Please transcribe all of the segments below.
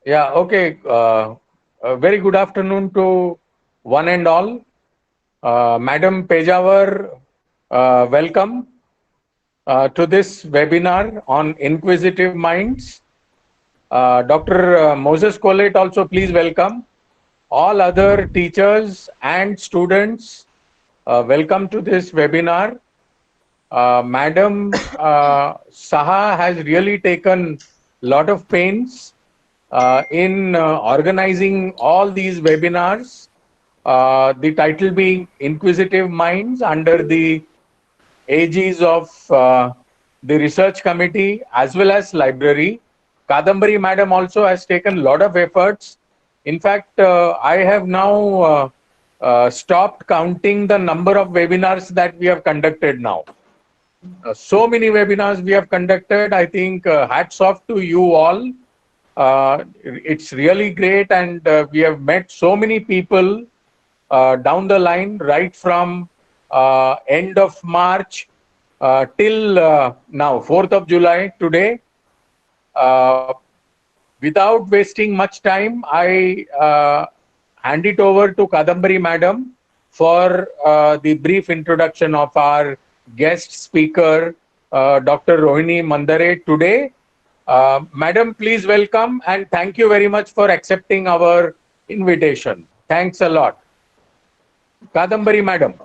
Yeah, okay. A very good afternoon to one and all. Madam Pejawar, welcome to this webinar on Inquisitive Minds. Dr. Moses Colette also please welcome. All other teachers and students, welcome to this webinar. Madam Saha has really taken a lot of pains in organizing all these webinars, the title being Inquisitive Minds under the aegis of the research committee as well as library. Kadambari madam also has taken a lot of efforts. In fact, I have now stopped counting the number of webinars that we have conducted now. So many webinars we have conducted. I think hats off to you all. It's really great, and we have met so many people down the line, right from end of March till now, 4th of July today. Uh, Without wasting much time, I hand it over to Kadambari madam for the brief introduction of our guest speaker, Dr. Rohini Mandare today. Madam, please welcome and thank you very much for accepting our invitation. Thanks a lot. Kadambari madam.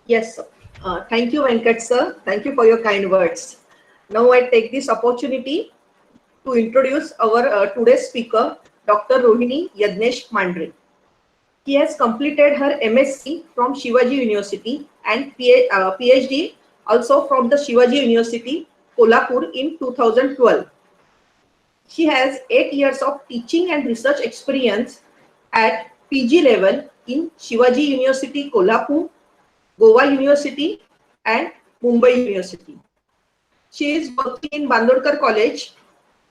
Yes, sir. Thank you, Venkat sir. Thank you for your kind words. Now I take this opportunity to introduce our today's speaker, Dr. Rohini Yadnesh Mandre. She has completed her MSc from Shivaji University and PhD also from the Shivaji University, Kolhapur in 2012. She has 8 years of teaching and research experience at PG level in Shivaji University, Kolhapur, Goa University and Mumbai University. She is working in Bandodkar College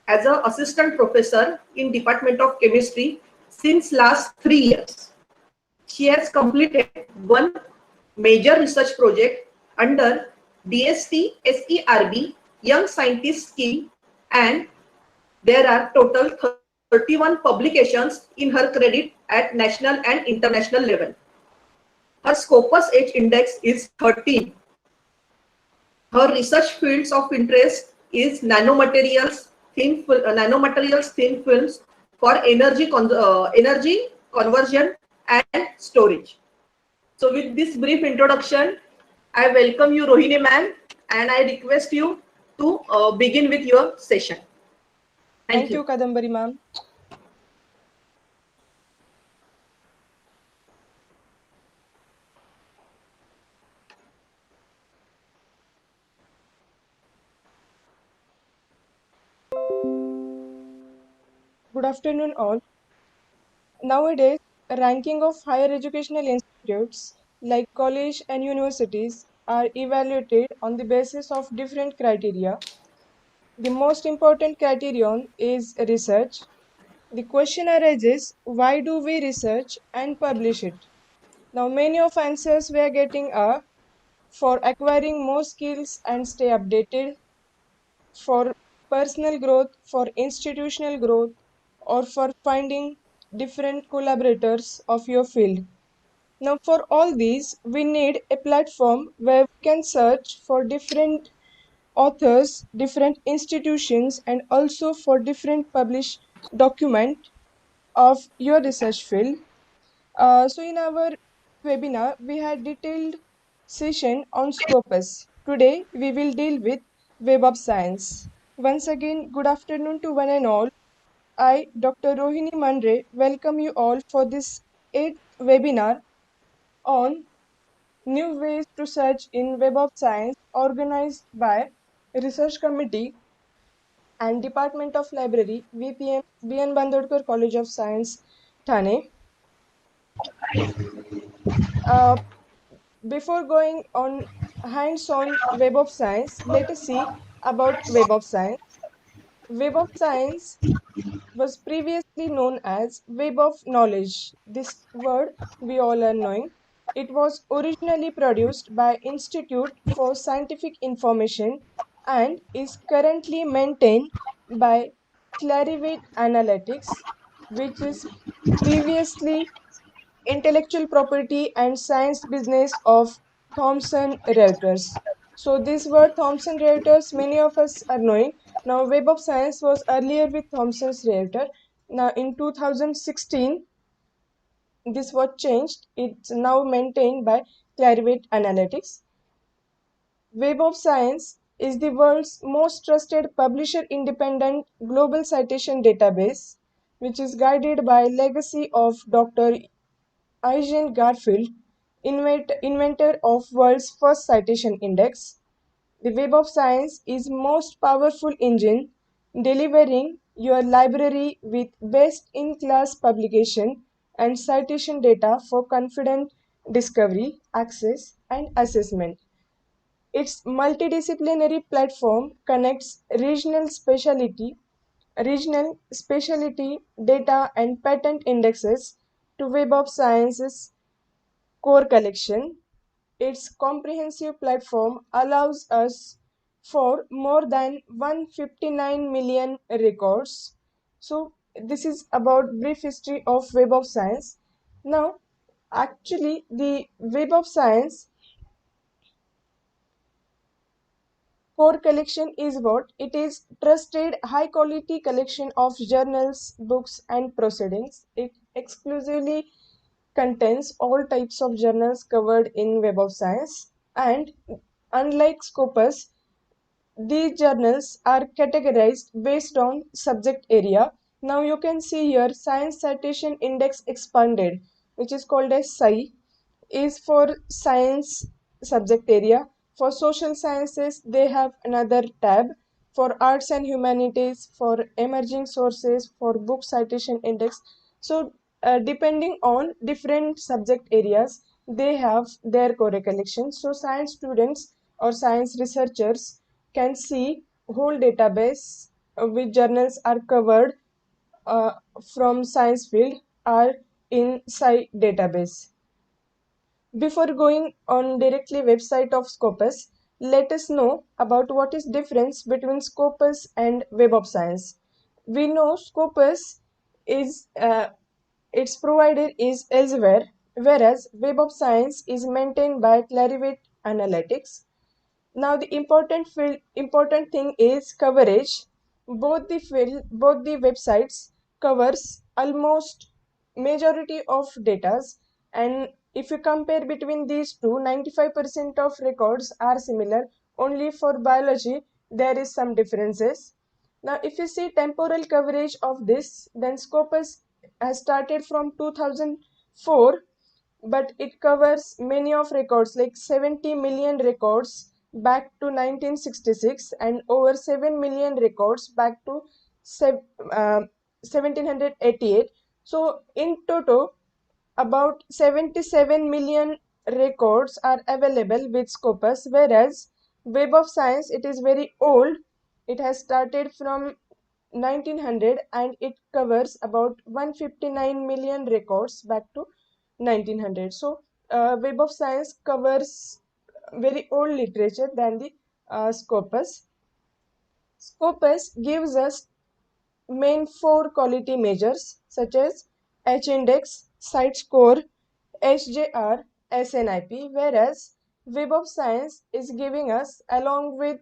as an assistant professor in Department of Chemistry since last 3 years. She has completed one major research project under DST SERB Young Scientist Scheme, and there are total 31 publications in her credit at national and international level. Her Scopus H index is 13. Her research fields of interest is nanomaterials, thin films for energy conversion and storage. So with this brief introduction, I welcome you, Rohini ma'am, and I request you to begin with your session. Thank you, Kadambari ma'am. Good afternoon, all. Nowadays, ranking of higher educational institutes like college and universities are evaluated on the basis of different criteria. The most important criterion is research. The question arises, why do we research and publish it? Now, many of answers we are getting are for acquiring more skills and stay updated, for personal growth, for institutional growth, or for finding different collaborators of your field. Now, for all these, we need a platform where we can search for different authors, different institutions, and also for different published document of your research field. So in our webinar, we had detailed session on Scopus. Today, we will deal with Web of Science. Once again, good afternoon to one and all. I, Dr. Rohini Mandre, welcome you all for this 8th webinar on new ways to search in Web of Science organized by Research Committee and Department of Library, VPM, BN Bandodkar College of Science, Thane. Uh, Before going on hands-on Web of Science, let us see about Web of Science. Web of Science was previously known as Web of Knowledge. This word we all are knowing. It was originally produced by Institute for Scientific Information and is currently maintained by Clarivate Analytics, which is previously intellectual property and science business of Thomson Reuters. So this word Thomson Reuters, many of us are knowing. Now Web of Science was earlier with Thomson Reuters. Now in 2016, this was changed. It's now maintained by Clarivate Analytics. Web of Science is the world's most trusted publisher independent global citation database, which is guided by legacy of Dr. Eugene Garfield, inventor of world's first citation index. The Web of Science is most powerful engine delivering your library with best-in-class publication and citation data for confident discovery, access, and assessment. Its multidisciplinary platform connects regional specialty data and patent indexes to Web of Science's core collection. Its comprehensive platform allows us for more than 159 million records. So this is about brief history of Web of Science. Now, actually, the Web of Science core collection is what? It is trusted high quality collection of journals, books and proceedings. It exclusively contains all types of journals covered in Web of Science, and unlike Scopus, these journals are categorized based on subject area. Now you can see here Science Citation Index Expanded, which is called as SCI, is for science subject area. For social sciences, they have another tab. For arts and humanities, for emerging sources, for book citation index. So depending on different subject areas, they have their core collection. So science students or science researchers can see whole database which journals are covered uh, from science field are in Sci database. Before going on directly website of Scopus, let us know about what is difference between Scopus and Web of Science. We know Scopus is its provider is elsewhere, whereas Web of Science is maintained by Clarivate Analytics. Now the important thing is coverage. Both the websites covers almost majority of datas, and if you compare between these two, 95% of records are similar. Only for biology there is some differences. Now if you see temporal coverage of this, then Scopus has started from 2004, but it covers many of records like 70 million records back to 1966 and over 7 million records back to 1788. So in total about 77 million records are available with Scopus, whereas Web of Science, it is very old. It has started from 1900 and it covers about 159 million records back to 1900. So Web of Science covers very old literature than the Scopus. Scopus gives us main four quality measures such as H-index, site score, HJR, SNIP, whereas Web of Science is giving us along with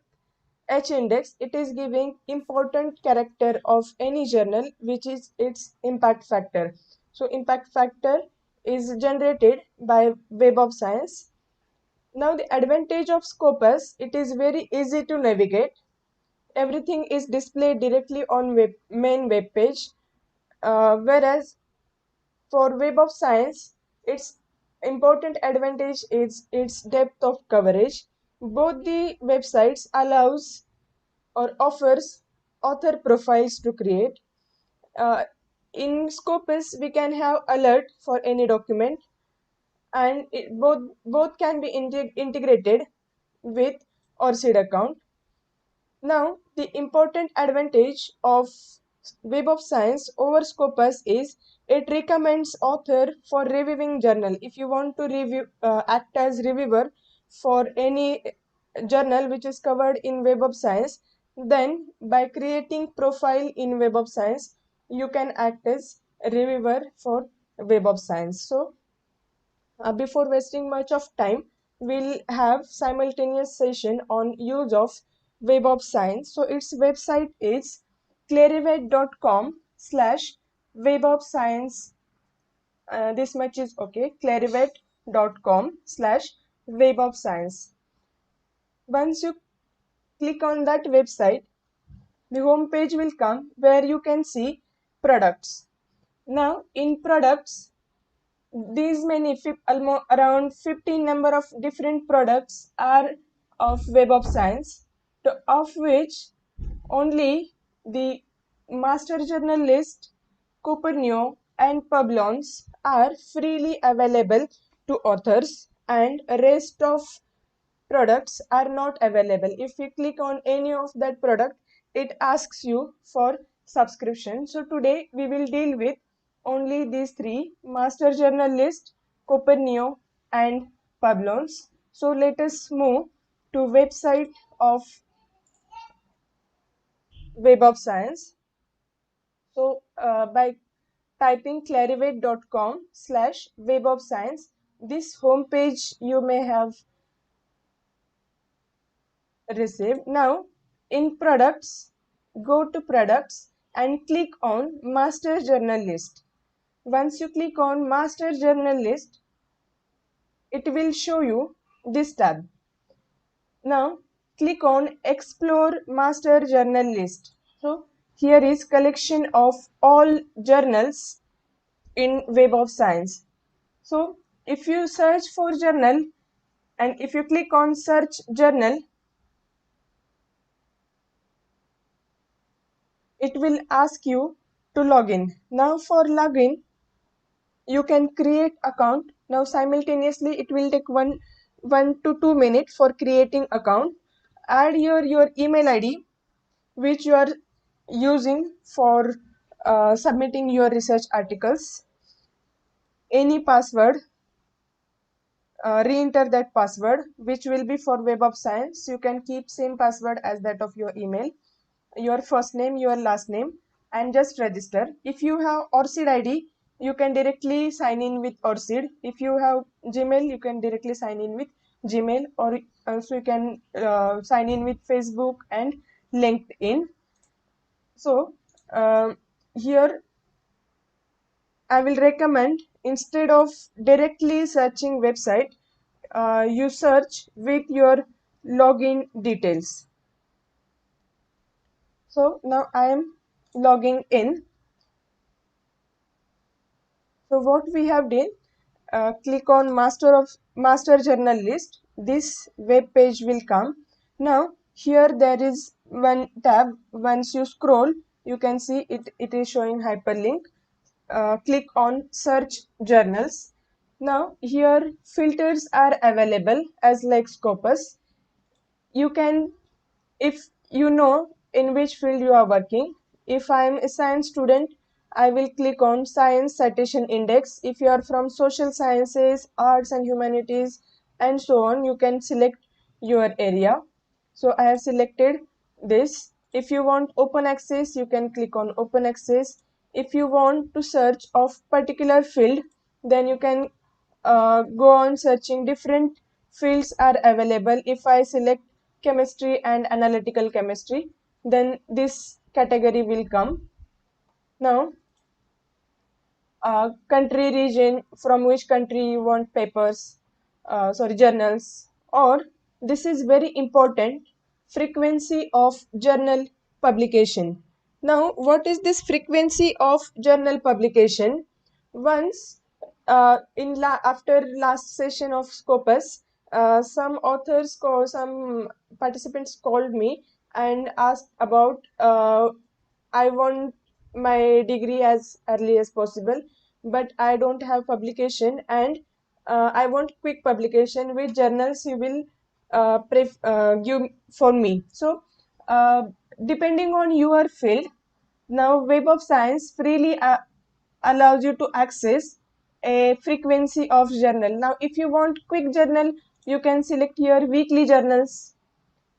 H-index, it is giving important character of any journal, which is its impact factor. So impact factor is generated by Web of Science. Now the advantage of Scopus, it is very easy to navigate. Everything is displayed directly on main web page, whereas for Web of Science, its important advantage is its depth of coverage. Both the websites allows or offers author profiles to create. Uh, in Scopus, we can have alert for any document, and both can be integrated with ORCID account. Now, the important advantage of Web of Science over Scopus is it recommends author for reviewing journal. If you want to review, act as reviewer for any journal which is covered in Web of Science, Then by creating profile in Web of Science, you can act as a reviewer for Web of Science. So before wasting much of time, we'll have simultaneous session on use of Web of Science. So its website is clarivate.com/Web of Science. This much is okay. clarivate.com/Web of Science. Once you click on that website, the home page will come where you can see products. Now in products, these many almost around 15 number of different products are of Web of Science, of which only the master journal list, Copernio and Publons are freely available to authors, and rest of products are not available. If you click on any of that product, it asks you for subscription. So today we will deal with only these three: master journal list, Copernio and Publons. So let us move to website of Web of Science. So by typing clarivate.com/Web of Science, this home page you may have received. Now in products, go to products and click on master journal list. Once you click on master journal list, it will show you this tab. Now click on explore master journal list. So here is collection of all journals in Web of Science. So if you search for journal and if you click on search journal, it will ask you to log in. Now for login, you can create account. Now simultaneously it will take 1 to 2 minutes for creating account. Add your email ID which you are using for submitting your research articles. Any password, re-enter that password, which will be for Web of Science. You can keep same password as that of your email, your first name, your last name, and just register. If you have ORCID ID, you can directly sign in with ORCID. If you have Gmail, you can directly sign in with Gmail, or also you can sign in with Facebook and LinkedIn. So here I will recommend, instead of directly searching website, you search with your login details. So now I am logging in. So what we have done, click on master journal list. This web page will come. Now here there is one tab. Once you scroll, you can see it is showing hyperlink. Click on search journals. Now here filters are available as like Scopus. You can, if you know in which field you are working. If I am a science student, I will click on science citation index. If you are from social sciences, arts and humanities and so on, you can select your area. So I have selected this. If you want open access, you can click on open access. If you want to search of particular field, then you can go on searching. Different fields are available. If I select chemistry and analytical chemistry, then this category will come. Now country, region, from which country you want papers, journals, or this is very important, frequency of journal publication. Now what is this frequency of journal publication? Once after last session of Scopus, some participants called me and asked about, I want my degree as early as possible, but I don't have publication, and I want quick publication. Which journals you will give for me? So depending on your field, now Web of Science freely allows you to access a frequency of journal. Now if you want quick journal, you can select here weekly journals.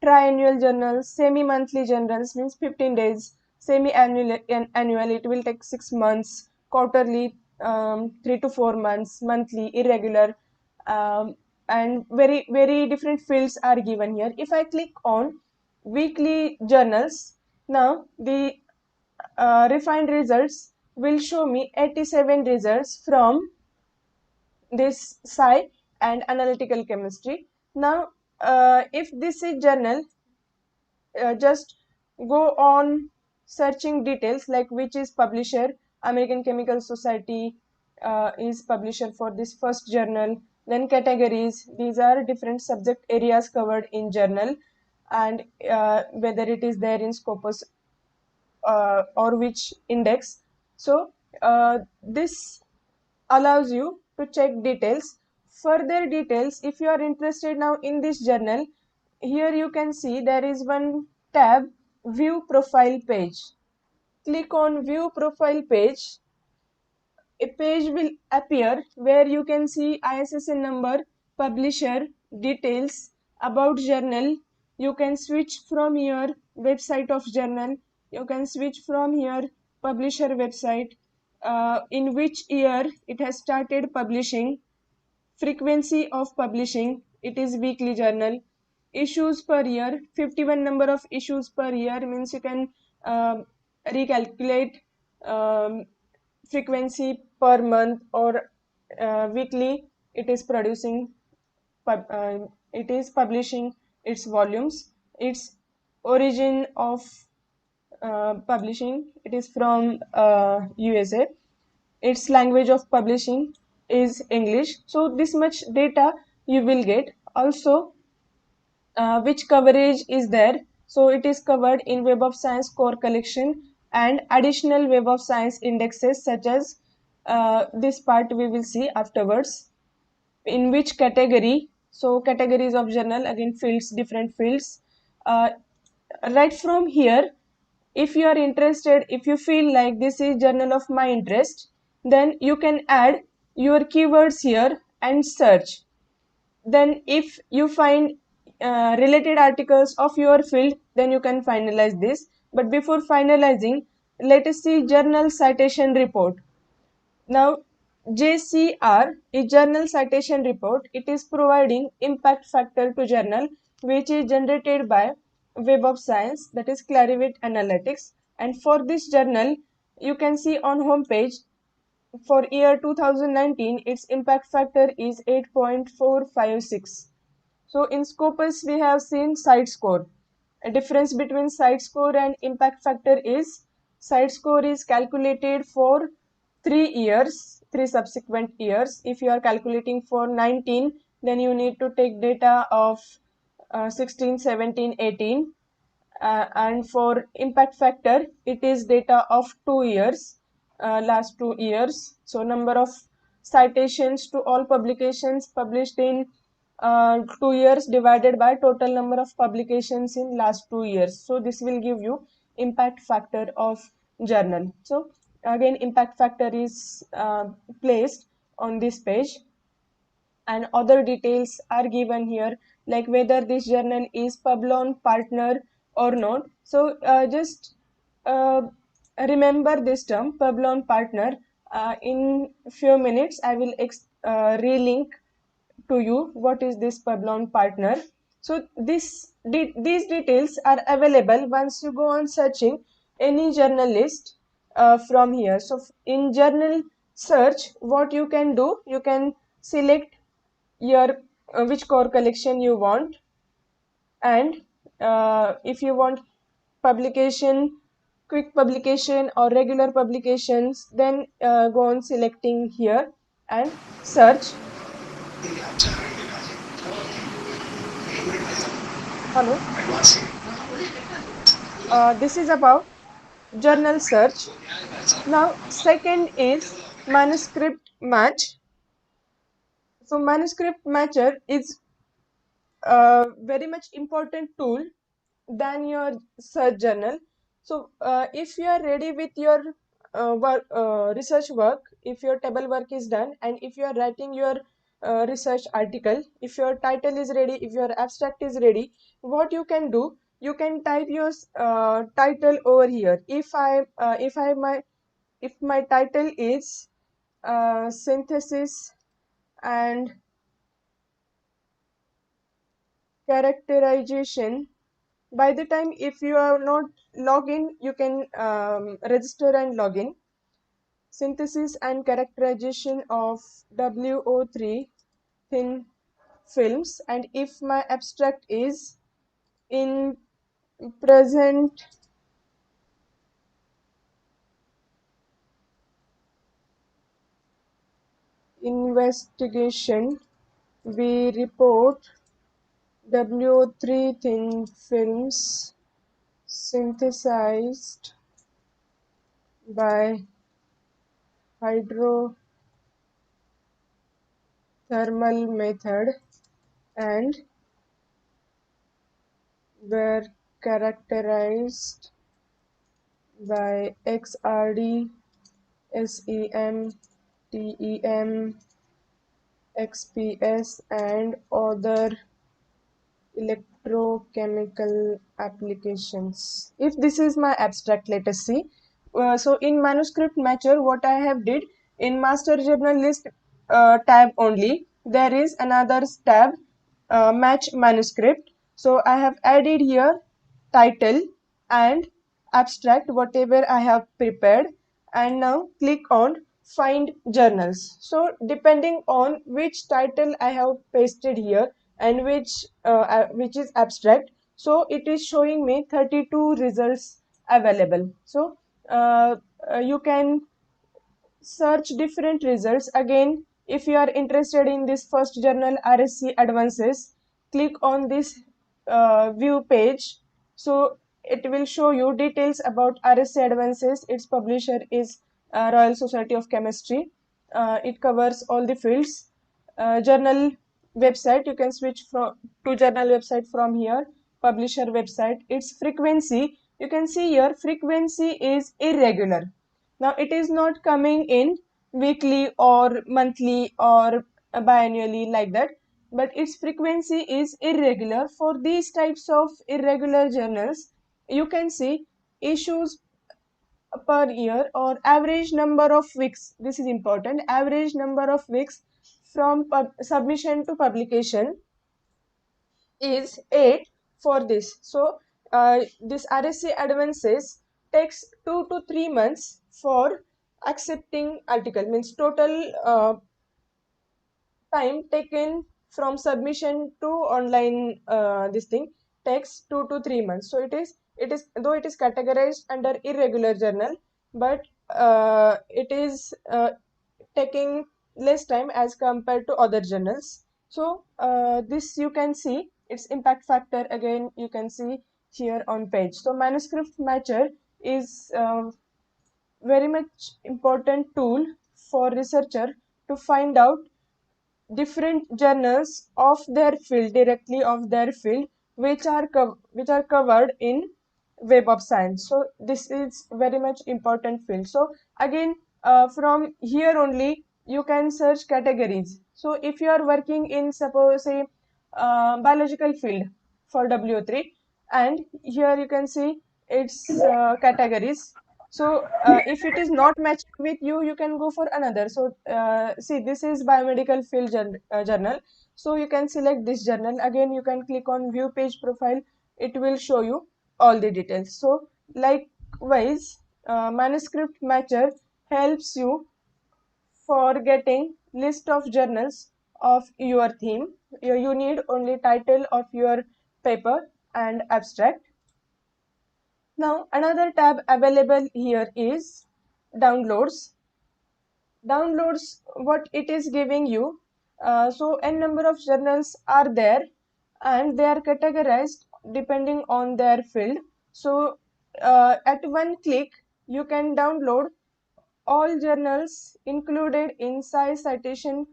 triennial journals, semi-monthly journals means 15 days, semi-annual annual it will take 6 months, quarterly 3 to 4 months, monthly, irregular, and very different fields are given here. If I click on weekly journals, now the refined results will show me 87 results from this Sci and analytical chemistry. Now, if this is journal, just go on searching details like which is publisher. American Chemical Society is publisher for this first journal. Then categories, these are different subject areas covered in journal, and whether it is there in Scopus or which index. So this allows you to check details. Further details, if you are interested now in this journal, here you can see there is one tab, view profile page. Click on view profile page. A page will appear where you can see ISSN number, publisher, details, about journal. You can switch from here website of journal. You can switch from here publisher website, in which year it has started publishing, frequency of publishing, it is weekly journal, issues per year, 51 number of issues per year means you can recalculate frequency per month or weekly it is producing, it is publishing its volumes, its origin of publishing, it is from USA, its language of publishing is English. So this much data you will get. Also, which coverage is there? So it is covered in Web of Science core collection and additional Web of Science indexes such as this part we will see afterwards. In which category? So categories of journal, again fields, different fields. Right from here, if you are interested, if you feel like this is journal of my interest, then you can add your keywords here and search. Then if you find related articles of your field, then you can finalize this. But before finalizing, let us see journal citation report. Now, JCR is Journal Citation Report. It is providing impact factor to journal, which is generated by Web of Science, that is Clarivate Analytics. And for this journal, you can see on home page for year 2019, its impact factor is 8.456. So in Scopus, we have seen site score. A difference between site score and impact factor is site score is calculated for 3 years, 3 subsequent years. If you are calculating for 19, then you need to take data of 16, 17, 18. And for impact factor, it is data of 2 years, last 2 years. So number of citations to all publications published in 2 years divided by total number of publications in last 2 years. So this will give you impact factor of journal. So again, impact factor is placed on this page, and other details are given here, like whether this journal is Publon partner or not. So just remember this term Publon partner. In few minutes I will relink to you what is this Publon partner. So these details are available once you go on searching any journal list from here. So in journal search, what you can do, you can select your which core collection you want, and if you want publication, quick publication or regular publications, then go on selecting here and search. Hello. This is about journal search. Now second is manuscript match. So manuscript matcher is a very much important tool than your search journal. So if you are ready with your research work, if your table work is done, and if you are writing your research article, if your title is ready, if your abstract is ready, what you can do, you can type your title over here. If my title is synthesis and characterization, by the time if you are not login, you can register and login. Synthesis and characterization of WO3 thin films, and if my abstract is in present investigation, we report WO3 thin films synthesized by hydrothermal method and were characterized by XRD, SEM, TEM, XPS, and other electrochemical applications. If this is my abstract, let us see. So in manuscript matcher, what I have did, in master journal list tab only, there is another tab, match manuscript. So I have added here title and abstract, whatever I have prepared, and now click on find journals. So depending on which title I have pasted here and which is abstract, so it is showing me 32 results available. So you can search different results. Again, if you are interested in this first journal, RSC Advances, click on this view page. So it will show you details about RSC Advances. Its publisher is Royal Society of Chemistry. It covers all the fields. Journal website, you can switch from to journal website from here. Publisher website, its frequency, you can see here frequency is irregular. Now it is not coming in weekly or monthly or biannually like that, but its frequency is irregular. For these types of irregular journals, you can see issues per year or average number of weeks. This is important. Average number of weeks from submission to publication is 8 for this. So this RSC Advances takes 2 to 3 months for accepting article, means total time taken from submission to online this thing takes 2 to 3 months. So it is though it is categorized under irregular journal, but it is taking less time as compared to other journals. So this you can see its impact factor, again you can see here on page. So manuscript matcher is very much important tool for researcher to find out different journals of their field, directly of their field, which are covered in Web of Science. So this is very much important field. So again, from here only you can search categories. So if you are working in, suppose say biological field for W3, and here you can see its categories. So if it is not matching with you, you can go for another. So see, this is biomedical field journal. So you can select this journal. Again, you can click on view page profile. It will show you all the details. So likewise, manuscript matcher helps you for getting list of journals of your theme. You need only title of your paper and abstract. Now another tab available here is downloads. Downloads, what it is giving you, so n number of journals are there and they are categorized depending on their field. So at one click you can download all journals included in Science Citation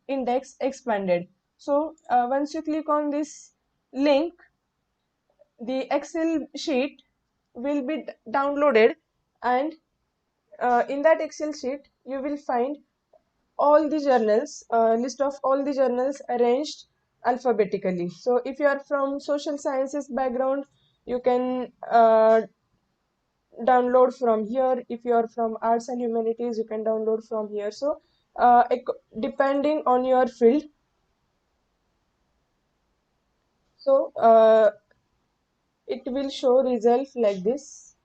Index Expanded. So once you click on this link, the Excel sheet will be downloaded, and in that Excel sheet you will find all the journals, list of all the journals arranged alphabetically. So if you are from social sciences background, you can download from here. If you are from arts and humanities, you can download from here. So depending on your field. So it will show results like this.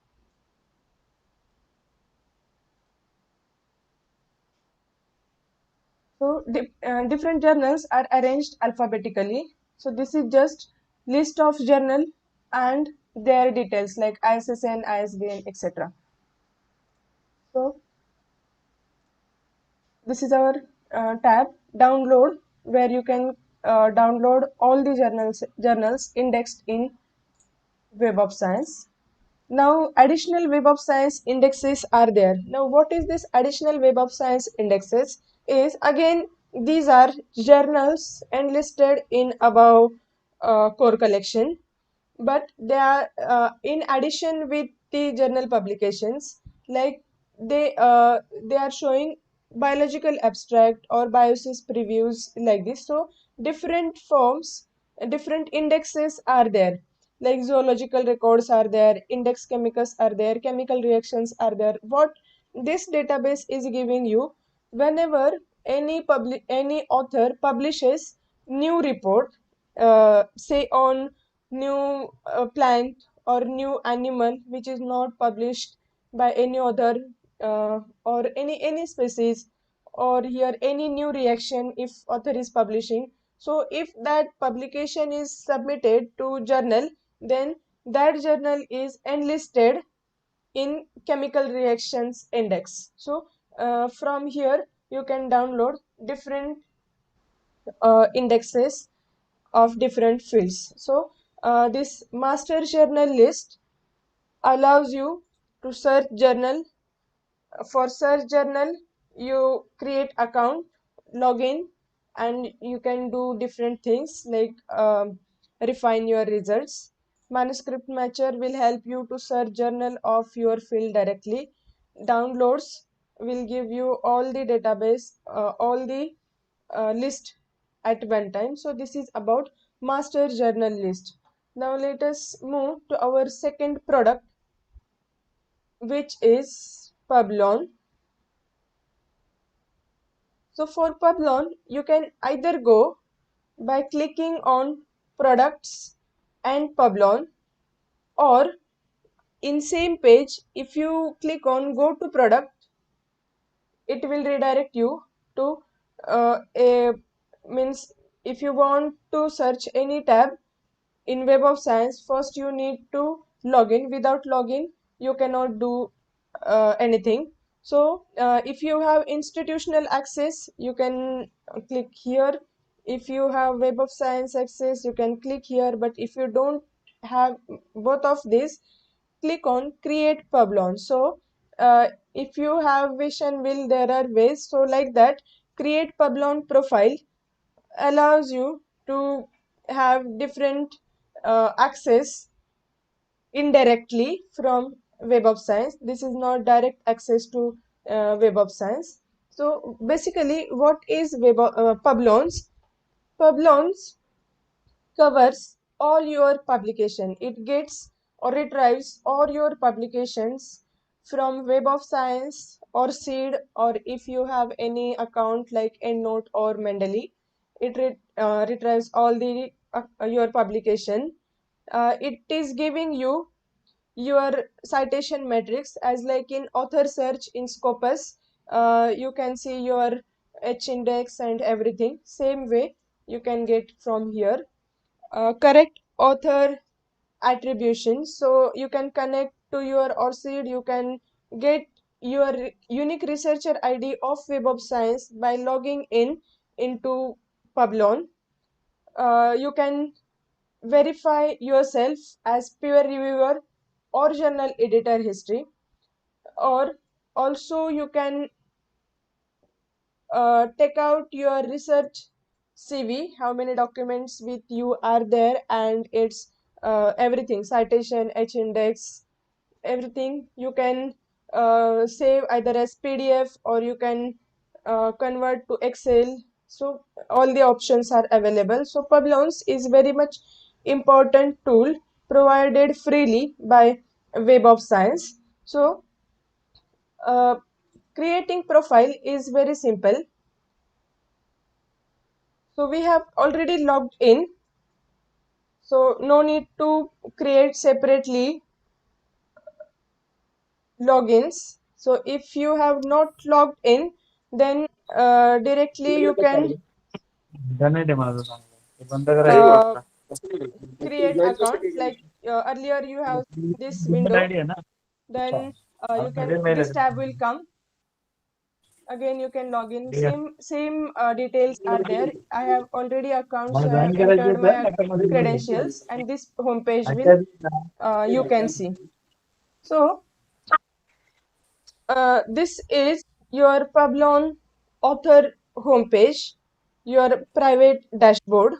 So different journals are arranged alphabetically. So this is just list of journal and their details like ISSN, ISBN, etc. So this is our tab download, where you can download all the journals indexed in Web of Science. Now additional Web of Science indexes are there. Now what is this additional Web of Science indexes? Is again, these are journals enlisted in above core collection, but they are in addition with the journal publications, like they are showing biological abstract or biosis previews like this. So different forms, different indexes are there, like zoological records are there, index chemicus are there, chemical reactions are there. What this database is giving you, whenever any author publishes new report, say on new plant or new animal which is not published by any other or any species, or here any new reaction if author is publishing. So if that publication is submitted to journal, then that journal is enlisted in chemical reactions index. So from here you can download different indexes of different fields. So this master journal list allows you to search journal. For search journal, you create account, login, and you can do different things like refine your results. Manuscript matcher will help you to search journal of your field directly. Downloads will give you all the database, all the list at one time. So this is about master journal list. Now let us move to our second product, which is Publon. So for Publon, you can either go by clicking on products and Publon, or in same page, if you click on go to product, it will redirect you to a means, if you want to search any tab in Web of Science, first you need to log in. Without login, you cannot do anything. So if you have institutional access, you can click here. If you have Web of Science access, you can click here. But if you don't have both of these, click on create Publon. So if you have wish and will, there are ways. So like that, create Publon profile allows you to have different access indirectly from Web of Science. This is not direct access to Web of Science. So basically, what is Publons? Publons covers all your publication. It gets or retrieves all your publications from Web of Science or Seed, or if you have any account like EndNote or Mendeley, it retrieves all the your publication. It is giving you your citation matrix, as like in author search in Scopus. You can see your H index and everything. Same way you can get from here. Correct author attribution, so you can connect to your ORCID. You can get your unique researcher ID of Web of Science by logging in into Publon. You can verify yourself as peer reviewer or journal editor history, or also you can take out your research CV, how many documents with you are there, and it's everything, citation, H index, everything you can save either as PDF, or you can convert to Excel. So all the options are available. So Publons is very much important tool provided freely by Web of Science. So creating profile is very simple. So we have already logged in. So no need to create separately logins. So if you have not logged in, then directly you can uh, create account. Like earlier you have this window, then you can, this tab will come. Again you can log in. Same details are there. I have already account, so I have entered my credentials, and this homepage will you can see. So this is your Publon author homepage, your private dashboard.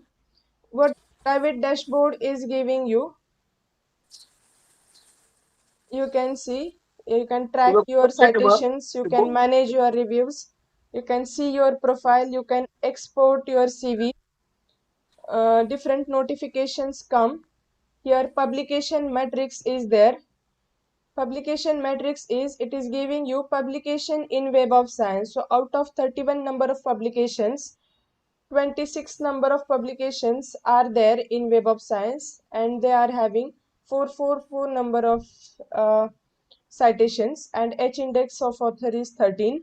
What private dashboard is giving you, you can see, you can track your citations, you can manage your reviews, you can see your profile, you can export your CV. Different notifications come. Here publication matrix is there. Publication matrix is, it is giving you publication in Web of Science. So out of 31 number of publications, 26 number of publications are there in Web of Science, and they are having 444 number of citations, and H index of author is 13.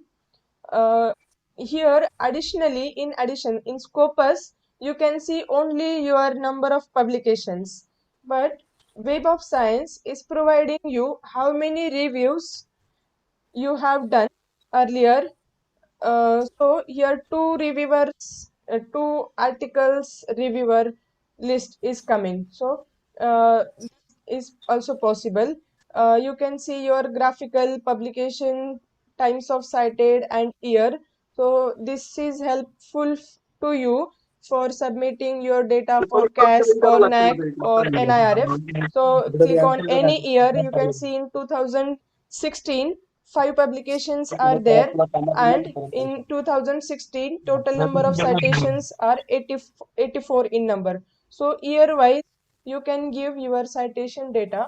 Here additionally, in addition, in Scopus you can see only your number of publications, but Web of Science is providing you how many reviews you have done earlier. So here two articles reviewer list is coming. So this is also possible. You can see your graphical publication, times of cited, and year. So this is helpful to you for submitting your data for CAS or NAC or NIRF. So click on any year. You can see in 2016 5 publications are there, and in 2016 total number of citations are 84 in number. So year wise you can give your citation data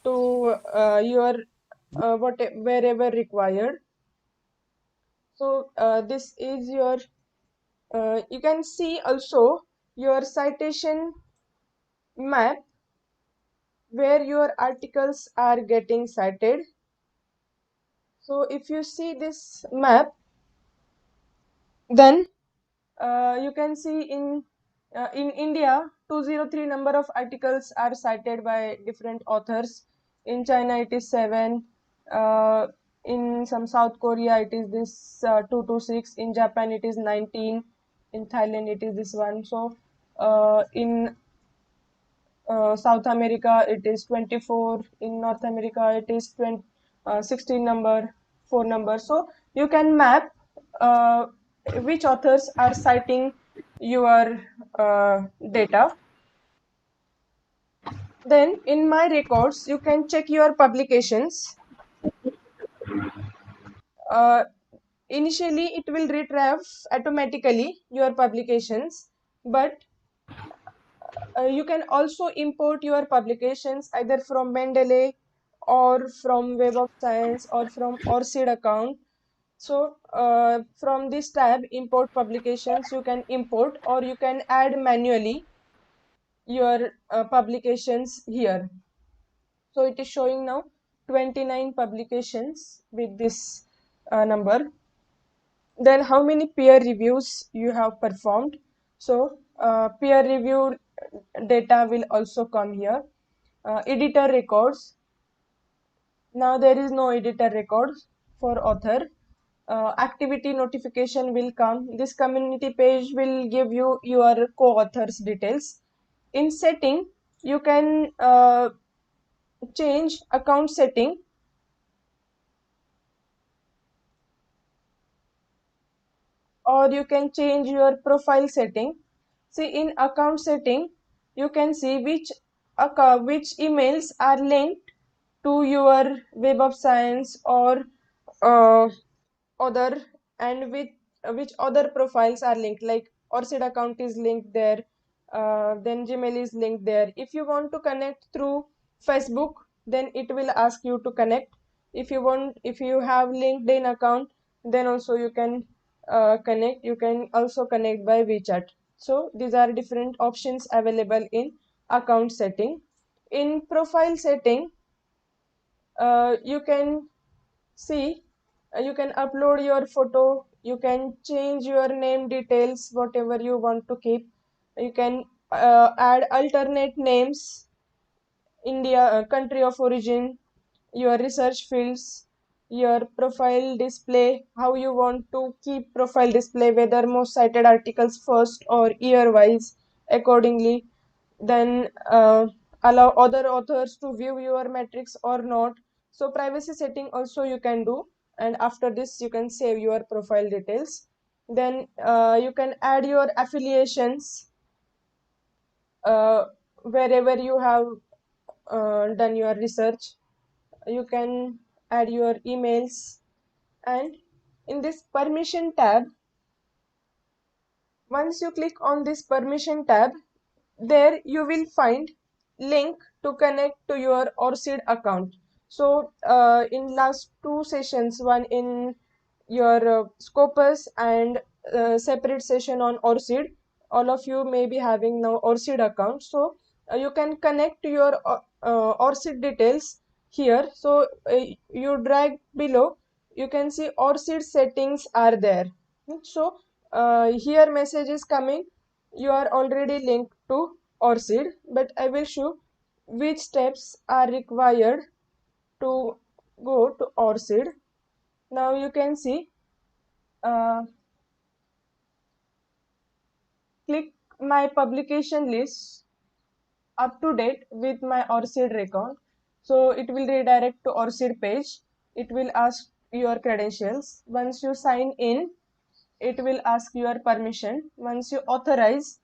to your wherever required. So this is your you can see also your citation map where your articles are getting cited. So if you see this map, then you can see in India 203 number of articles are cited by different authors. In China it is 7. In some South Korea it is this 226. In Japan it is 19. In Thailand it is this one. So in South America it is 24. In North America it is 16 number, 4 number. So you can map which authors are citing your data. Then in my records you can check your publications. Initially it will retrieve automatically your publications, but you can also import your publications either from Mendeley or from Web of Science or from ORCID account. So from this tab, import publications, you can import or you can add manually your publications here. So it is showing now 29 publications with this number. Then how many peer reviews you have performed. So peer review data will also come here. Editor records. Now there is no editor records for author. Activity notification will come. This community page will give you your co-authors details. In setting, you can change account setting. Or you can change your profile setting. See, in account setting, you can see which emails are linked to your Web of Science or other, and which which other profiles are linked, like ORCID account is linked there, then Gmail is linked there. If you want to connect through Facebook, then it will ask you to connect. If you have LinkedIn account, then also you can connect. You can also connect by WeChat. So these are different options available in account setting. In profile setting, you can see, you can upload your photo, you can change your name details, whatever you want to keep. You can add alternate names, India, country of origin, your research fields, your profile display, how you want to keep profile display, whether most cited articles first or year wise accordingly. Then allow other authors to view your metrics or not. So privacy setting also you can do, and after this you can save your profile details. Then you can add your affiliations, wherever you have done your research. You can add your emails, and in this permission tab, once you click on this permission tab, there you will find link to connect to your ORCID account. So in last two sessions, one in your Scopus and separate session on ORCID, all of you may be having now ORCID account. So you can connect to your ORCID details here. So you drag below, you can see ORCID settings are there. So here message is coming, you are already linked to ORCID, but I will show which steps are required to go to ORCID. Now you can see, uh, click my publication list up to date with my ORCID record. So it will redirect to ORCID page. It will ask your credentials. Once you sign in, it will ask your permission. Once you authorize,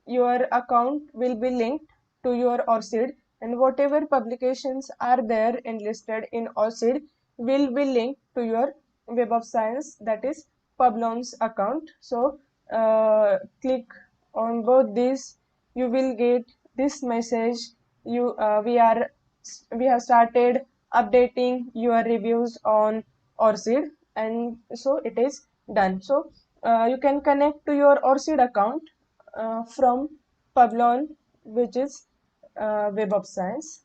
your account will be linked to your ORCID, and whatever publications are there enlisted in ORCID will be linked to your Web of Science, that is Publons account. So click on both these, you will get this message. We have started updating your reviews on ORCID, and so it is done. So you can connect to your ORCID account from Publon, which is Web of Science.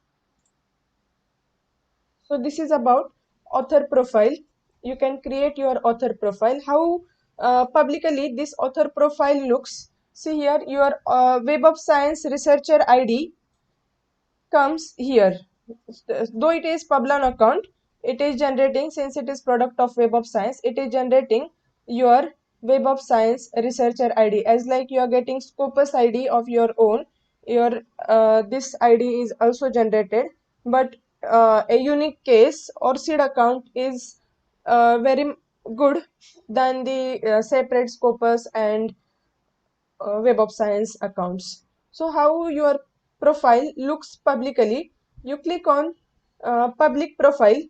So this is about author profile. You can create your author profile. How publicly this author profile looks. See here, your Web of Science researcher ID comes here. Though it is Publon account, it is generating, since it is product of Web of Science, it is generating your Web of Science researcher ID. As like you are getting Scopus ID of your own, your this ID is also generated. But a unique case ORCID account is very good than the separate Scopus and Web of Science accounts. So how your profile looks publicly, you click on public profile.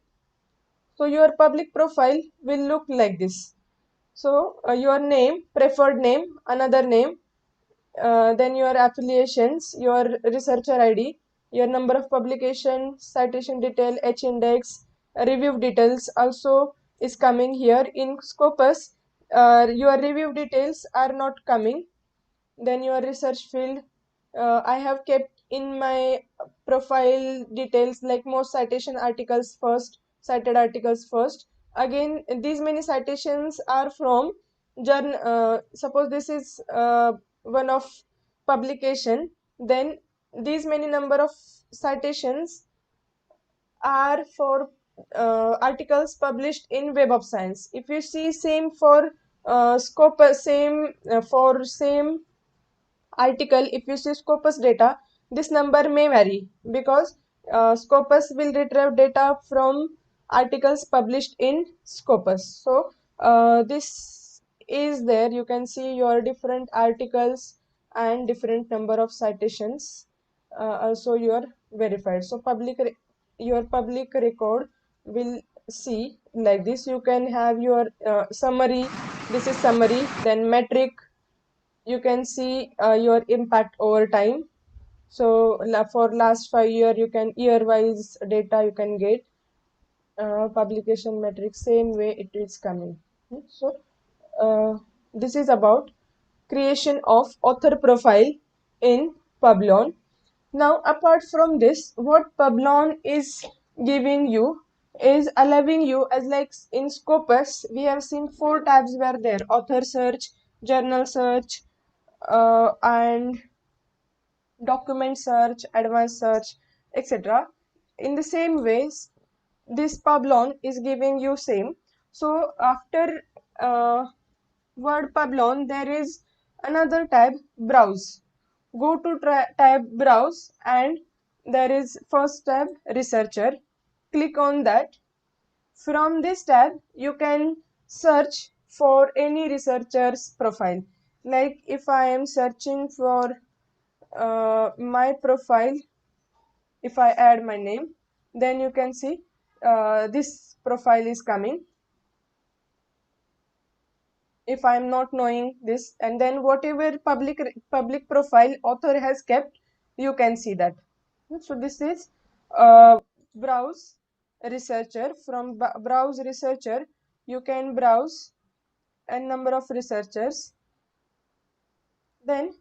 So your public profile will look like this. So your name, preferred name, another name, then your affiliations, your researcher ID, your number of publication, citation detail, H index, review details also is coming here. In Scopus, your review details are not coming. Then your research field, I have kept in my profile details like most citation articles first, cited articles first. Again, these many citations are from journal. Suppose this is one of publication, then these many number of citations are for articles published in Web of Science. If you see same for Scopus, same for same article, if you see Scopus data, this number may vary, because Scopus will retrieve data from articles published in Scopus. So this is there, you can see your different articles and different number of citations, also you are verified. So your public record will see like this. You can have your summary This is summary. Then metric, you can see your impact over time. So for last 5 year, you can year-wise data you can get. Publication metrics, same way it is coming. So this is about creation of author profile in Publon. Now, apart from this, what Publon is giving you is allowing you, as like in Scopus, we have seen 4 tabs were there: author search, journal search, and document search, advanced search, etc. In the same ways, this Publon is giving you same. So after word Publon, there is another tab, browse. Go to tab browse, and there is first tab, researcher. Click on that. From this tab, you can search for any researcher's profile. Like if I am searching for my profile, if I add my name, then you can see this profile is coming. If I am not knowing this, and then whatever public profile author has kept, you can see that. So this is browse researcher. From browse researcher, you can browse a number of researchers. Then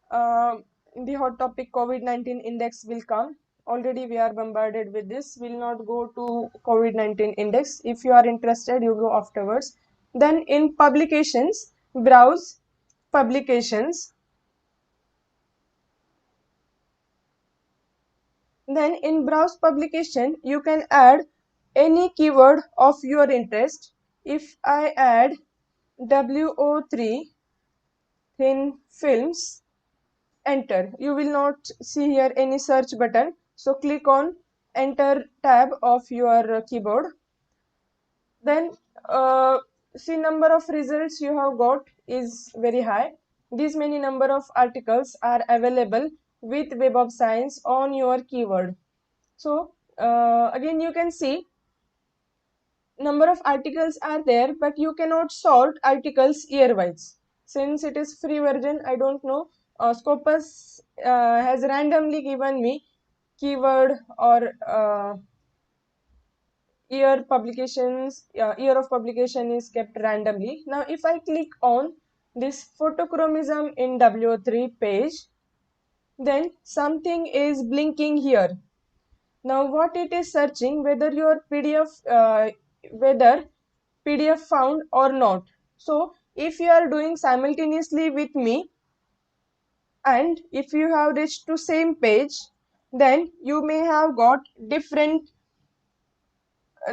the hot topic COVID-19 index will come. Already we are bombarded with this. Will not go to COVID-19 index. If you are interested, you go afterwards. Then in publications, browse publications. Then in browse publication, you can add any keyword of your interest. If I add WO3 thin films, enter. You will not see here any search button. So click on enter tab of your keyboard. Then see number of results you have got is very high. This many number of articles are available with Web of Science on your keyword. So again you can see number of articles are there, but you cannot sort articles year-wise. Since it is free version, I don't know. Scopus has randomly given me keyword or year publications. Year of publication is kept randomly. Now, if I click on this photochromism in W3 page, then something is blinking here. Now, what it is searching, whether your whether PDF found or not. So if you are doing simultaneously with me, and if you have reached to same page, then you may have got different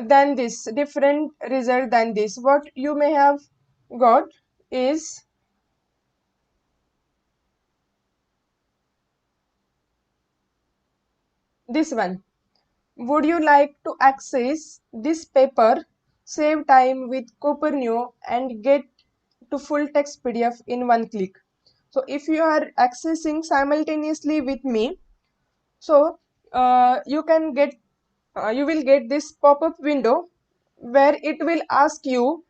than this, different result than this. What you may have got is this one. Would you like to access this paper, save time with Copernio, and get to full text PDF in one click? So if you are accessing simultaneously with me, so you can get you will get this pop-up window where it will ask you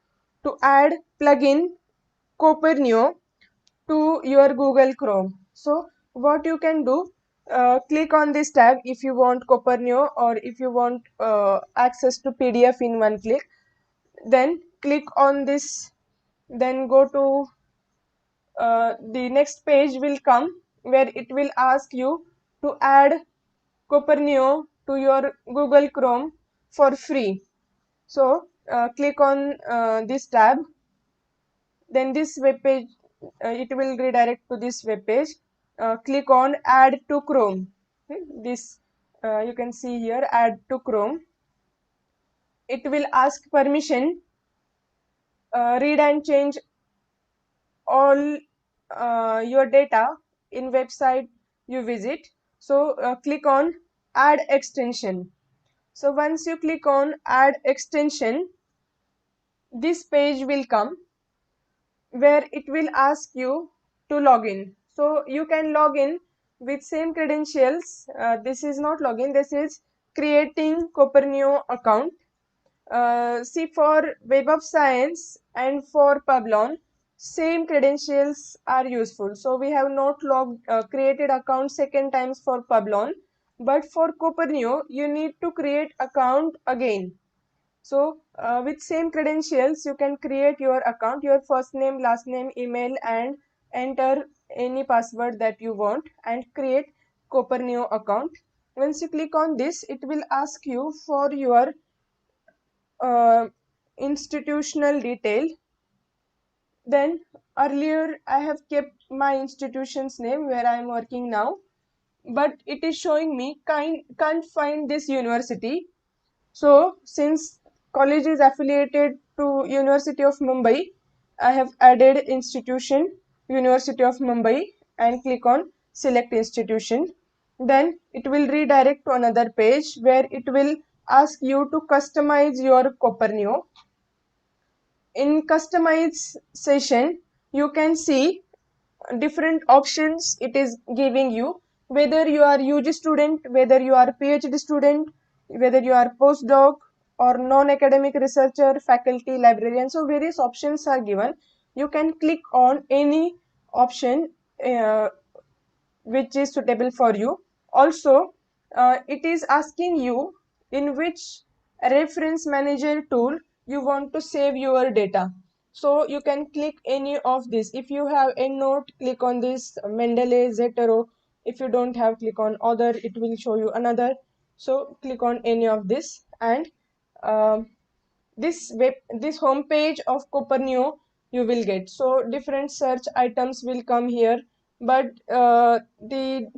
to add plugin Copernio to your Google Chrome. So what you can do, click on this tab if you want Copernio, or if you want access to PDF in one click. Then click on this, then go to the next page will come where it will ask you to add Copernio to your Google Chrome for free. So click on this tab. Then this web page, it will redirect to this web page. Click on add to Chrome. Okay? This you can see here, add to Chrome. It will ask permission, read and change all your data in website you visit. So click on add extension. So once you click on add extension, this page will come where it will ask you to log in. So you can log in with same credentials. This is not login, this is creating Copernio account. see, for Web of Science and for Publon, same credentials are useful. So we have not created account second times for Publon, but for Copernio, you need to create account again. So with same credentials, you can create your account, your first name, last name, email, and enter any password that you want and create Copernio account. Once you click on this, it will ask you for your institutional detail. Then earlier I have kept my institution's name where I am working now, but it is showing me can't find this university. So since college is affiliated to University of Mumbai, I have added institution University of Mumbai and click on select institution. Then it will redirect to another page where it will ask you to customize your Copernio. In customize session, you can see different options it is giving you, whether you are UG student, whether you are PhD student, whether you are postdoc or non-academic researcher, faculty, librarian. So various options are given. You can click on any option which is suitable for you. Also, it is asking you in which reference manager tool you want to save your data. So you can click any of this. If you have EndNote, click on this Mendeley, Zotero. If you don't have, click on other, it will show you another. So click on any of this, and this home page of Copernio you will get. So different search items will come here, but the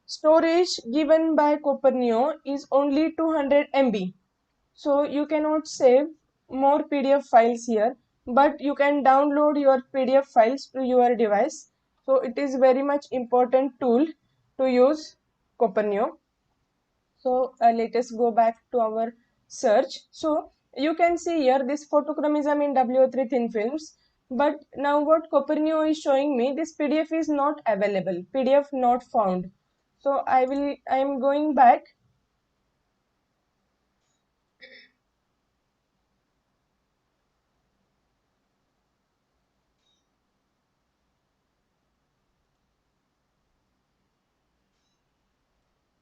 storage given by Copernio is only 200 MB. So you cannot save more PDF files here, but you can download your PDF files to your device. So it is very much important tool to use Copernio. So let us go back to our search. So you can see here this photochromism in WO3 thin films. But now what Copernio is showing me, this PDF is not available, PDF not found. So I am going back.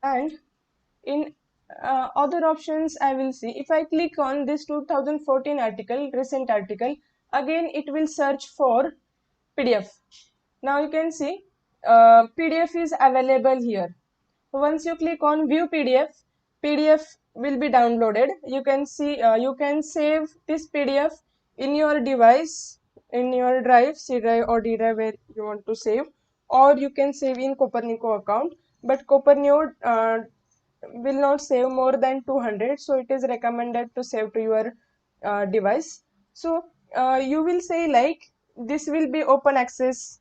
And in other options, I will see, if I click on this 2014 article, recent article, again it will search for PDF. Now you can see PDF is available here. Once you click on view PDF, PDF will be downloaded. You can see, you can save this PDF in your device, in your drive, C drive or D drive where you want to save, or you can save in Copernico account. But Copernio will not save more than 200, so it is recommended to save to your device. So you will say like this will be open access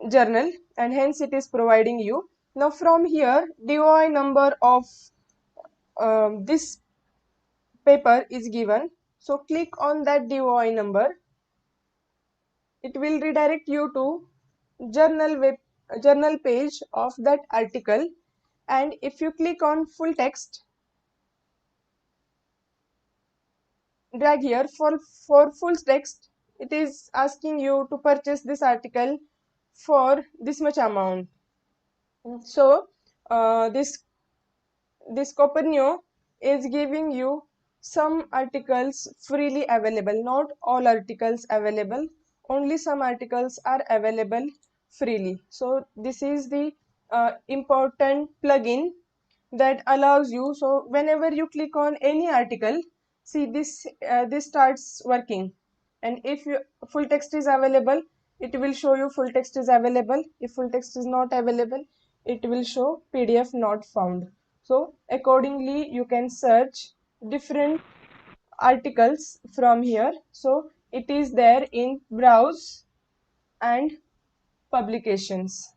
journal, and hence it is providing you. Now from here, DOI number of this paper is given. So click on that DOI number. It will redirect you to journal page of that article, and if you click on full text, drag here for full text, it is asking you to purchase this article for this much amount. So this Copernio is giving you some articles freely available, not all articles available, only some articles are available freely. So this is the important plugin that allows you. So whenever you click on any article, see this starts working, and if full text is available, it will show you full text is available. If full text is not available, it will show PDF not found. So accordingly you can search different articles from here. So it is there in browse and publications.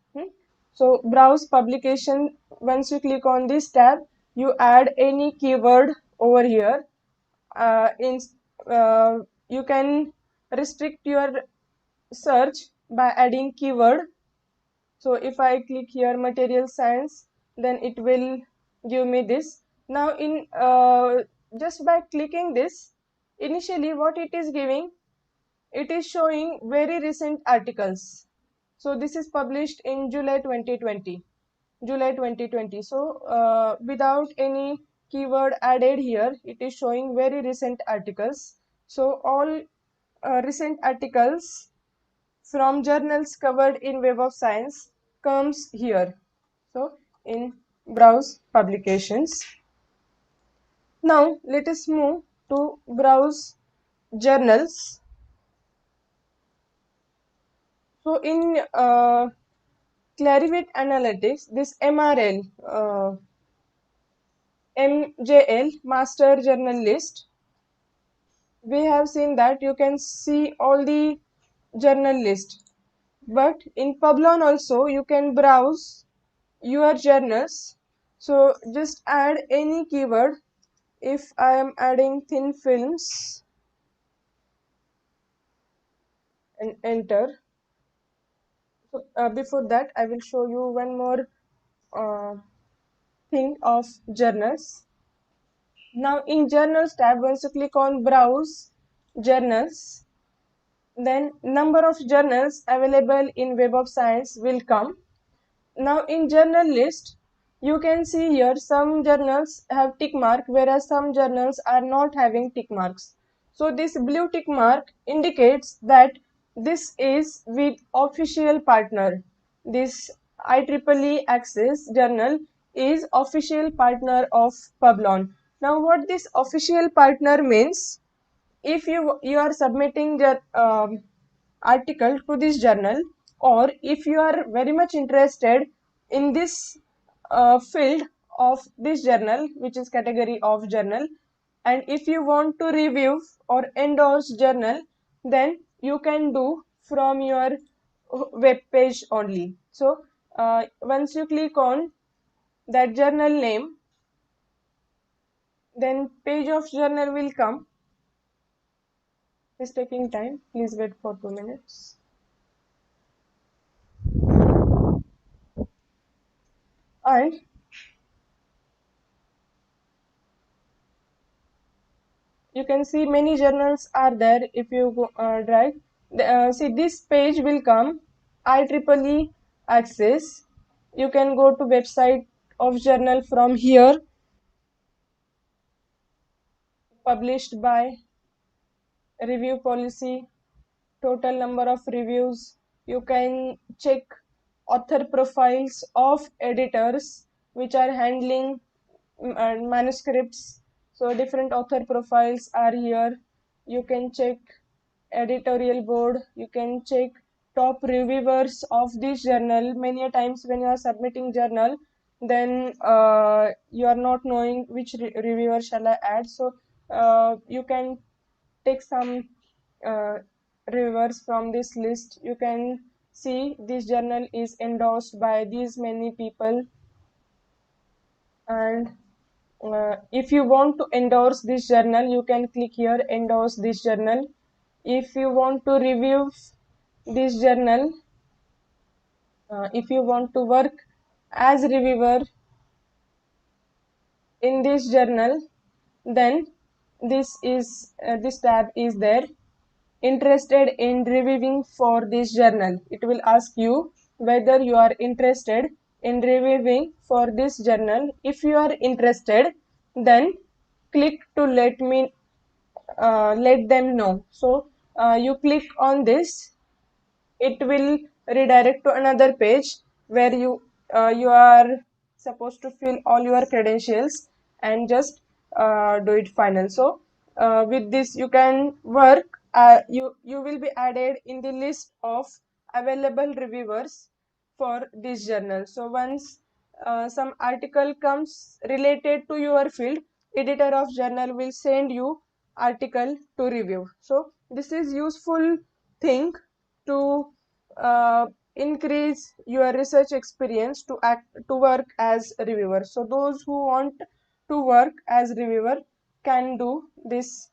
So browse publication, once you click on this tab, you add any keyword over here. You can restrict your search by adding keyword. So if I click here material science, then it will give me this. Now in just by clicking this, initially what it is giving, it is showing very recent articles. So this is published in July 2020. So without any keyword added here, it is showing very recent articles. So all recent articles from journals covered in Web of Science comes here. So in browse publications. Now let us move to browse journals. So in Clarivate Analytics, this MJL Master Journal List, we have seen that you can see all the journal list. But in Publon also you can browse your journals. So just add any keyword. If I am adding thin films and enter. So before that, I will show you one more thing of journals. Now in journals tab, once you click on browse journals, then number of journals available in Web of Science will come. Now in journal list, you can see here some journals have tick mark, whereas some journals are not having tick marks. So this blue tick mark indicates that this is with official partner. This IEEE Access journal is official partner of Publon. Now what this official partner means, if you are submitting the article to this journal, or if you are very much interested in this field of this journal, which is category of journal, and if you want to review or endorse journal, then you can do from your web page only. So once you click on that journal name, then page of journal will come. It's taking time, please wait for 2 minutes. And you can see many journals are there. If you go drag, see this page will come IEEE Access. You can go to website of journal from here, published by, review policy, total number of reviews. You can check author profiles of editors which are handling manuscripts. So different author profiles are here. You can check editorial board. You can check top reviewers of this journal. Many times when you are submitting journal, then you are not knowing which reviewer shall I add. So you can take some reviewers from this list. You can see this journal is endorsed by these many people, and if you want to endorse this journal, you can click here, endorse this journal. If you want to review this journal, if you want to work as reviewer in this journal, then this tab is there. Interested in reviewing for this journal, it will ask you whether you are interested in reviewing for this journal. If you are interested, then click to let them know. So you click on this, it will redirect to another page where you are supposed to fill all your credentials and just do it final. So with this you can work. You will be added in the list of available reviewers for this journal. So once some article comes related to your field, editor of journal will send you article to review. So this is useful thing to increase your research experience to work as a reviewer. So those who want to work as reviewer can do this.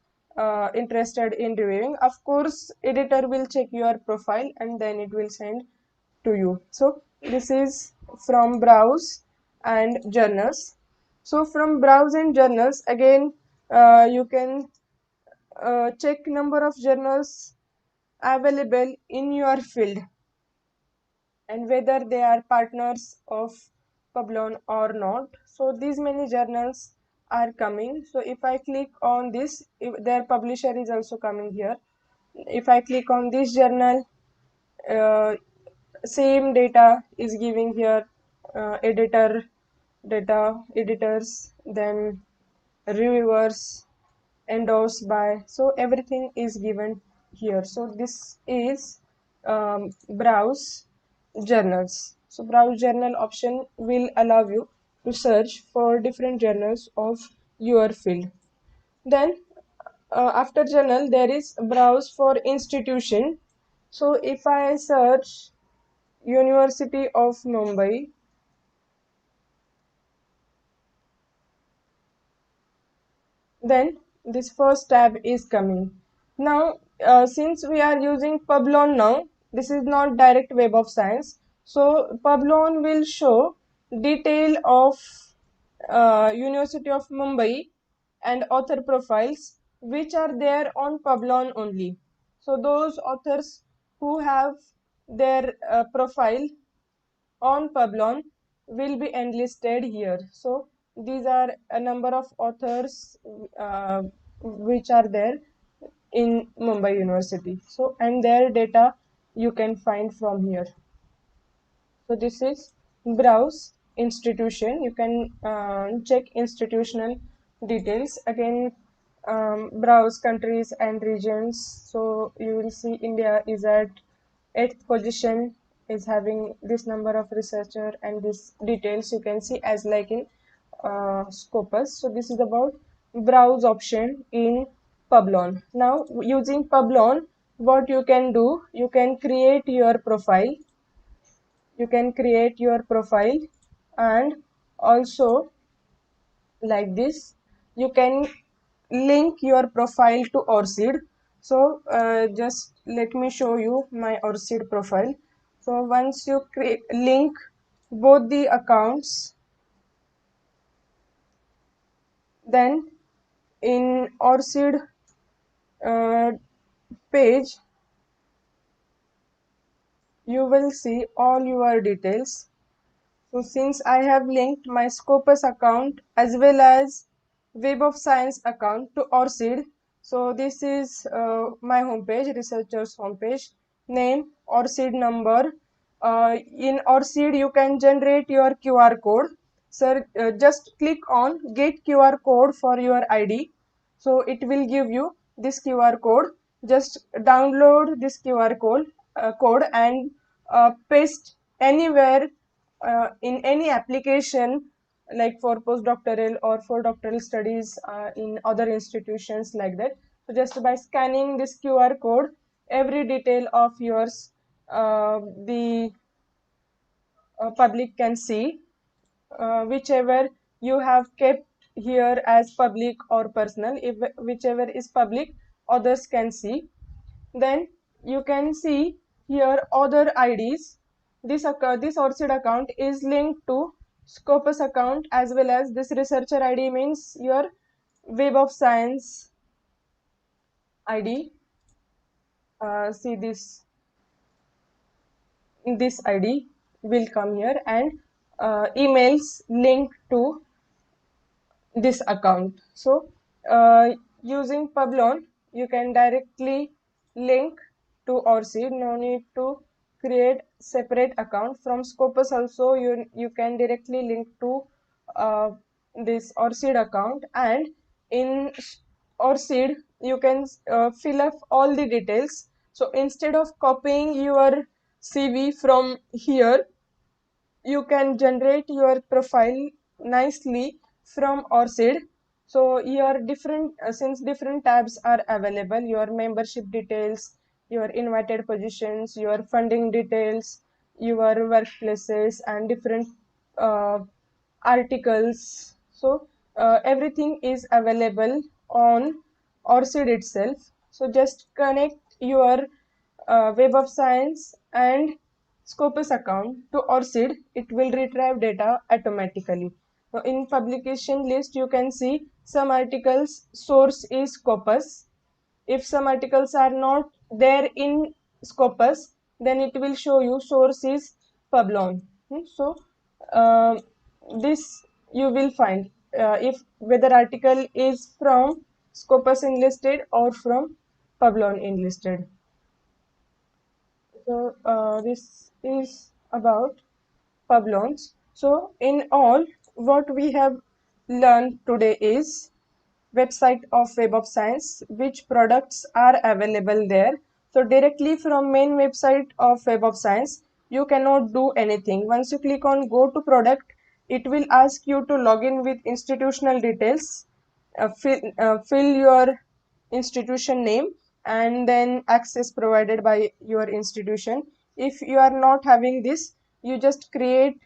Interested in reviewing, of course editor will check your profile and then it will send to you. So this is from browse and journals. So from browse and journals, again you can check number of journals available in your field and whether they are partners of Publon or not. So these many journals are coming. So if I click on this, their publisher is also coming here. If I click on this journal, uh, same data is giving here, editor data, editors, then reviewers, endorsed by, so everything is given here. So this is browse journals. So browse journal option will allow you to search for different journals of your field. Then after journal there is browse for institution. So if I search University of Mumbai, then this first tab is coming. Now since we are using Publon now, this is not direct Web of Science, so Publon will show detail of University of Mumbai and author profiles which are there on Publon only. So those authors who have their profile on Publon will be enlisted here. So these are a number of authors which are there in Mumbai University. So and their data you can find from here. So this is browse institution. You can check institutional details. Again, browse countries and regions. So you will see India is at 8th position, is having this number of researcher, and this details you can see as like in Scopus. So this is about browse option in Publon. Now using Publon, what you can do, you can create your profile. You can create your profile, and also like this you can link your profile to ORCID. So just let me show you my ORCID profile. So once you link both the accounts, then in ORCID page you will see all your details. So since I have linked my Scopus account as well as Web of Science account to ORCID, so this is my homepage, researchers homepage, name, ORCID number. In ORCID you can generate your QR code. Sir, just click on get QR code for your ID. So it will give you this QR code. Just download this QR code and paste anywhere in any application, like for postdoctoral or for doctoral studies in other institutions like that. So just by scanning this QR code, every detail of yours the public can see. Whichever you have kept here as public or personal, if whichever is public, others can see. Then you can see here other IDs. This ORCID account is linked to Scopus account as well as this researcher ID, means your Web of Science ID. See this ID will come here, and emails linked to this account. So using Publon you can directly link to ORCID, no need to create separate account. From Scopus also you can directly link to this ORCID account, and in ORCID you can fill up all the details. So instead of copying your CV from here, you can generate your profile nicely from ORCID. So your different since different tabs are available, your membership details, your invited positions, your funding details, your workplaces, and different uh, articles. So everything is available on ORCID itself. So just connect your Web of Science and Scopus account to ORCID, it will retrieve data automatically. In publication list, you can see some articles source is Scopus. If some articles are not there in Scopus, then it will show you source is Publon. So this you will find if whether article is from Scopus enlisted or from Publon enlisted. So this is about Publons. So in all, what we have learned today is website of Web of Science, which products are available there. So directly from main website of Web of Science, you cannot do anything. Once you click on go to product, it will ask you to log in with institutional details, fill your institution name, and then access provided by your institution. If you are not having this, you just create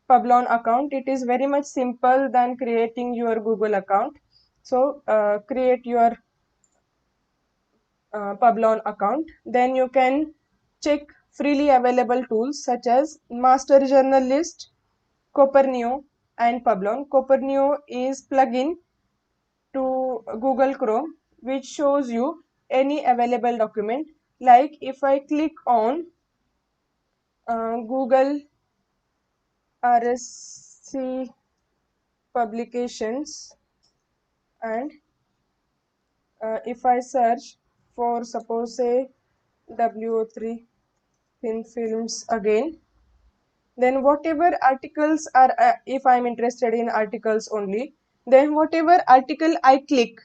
Publon account. It is very much simple than creating your Google account. So create your Publon account. Then you can check freely available tools such as Master Journal List, Copernio, and Publon. Copernio is plugin to Google Chrome, which shows you any available document. Like if I click on Google RSC publications, and if I search for suppose say WO3 thin films again, then whatever articles are if I'm interested in articles only, then whatever article I click,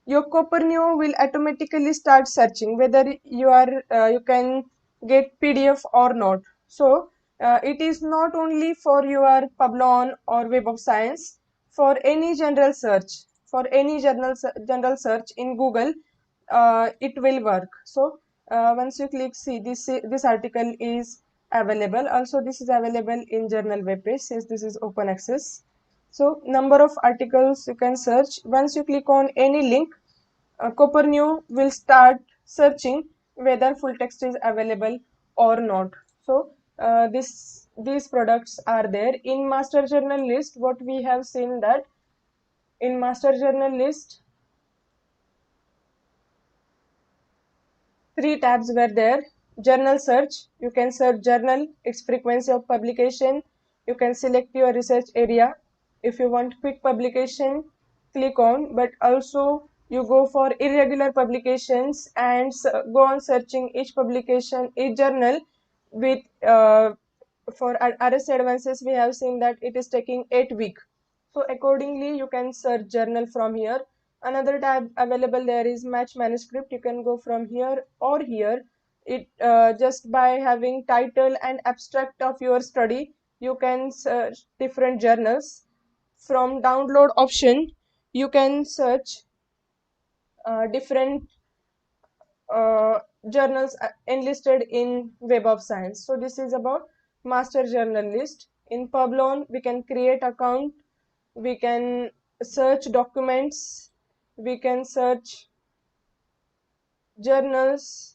your Copernio will automatically start searching whether you can get PDF or not. So it is not only for your Publon or Web of Science, for any general search, for any general search in Google, it will work. So once you click, see this article is available. Also this is available in journal web page since this is open access. So number of articles you can search. Once you click on any link, Copernio will start searching whether full text is available or not. So these products are there in master journal list. What we have seen that in master journal list, 3 tabs were there. Journal search, you can search journal, its frequency of publication. You can select your research area. If you want quick publication, click on, but also you go for irregular publications and go on searching each publication, each journal with for RS advances we have seen that it is taking 8 weeks. So accordingly you can search journal from here. Another tab available there is match manuscript. You can go from here or here. It just by having title and abstract of your study, you can search different journals. From download option, you can search different journals enlisted in Web of Science. So this is about master journal list. In Publon, we can create account, we can search documents, we can search journals.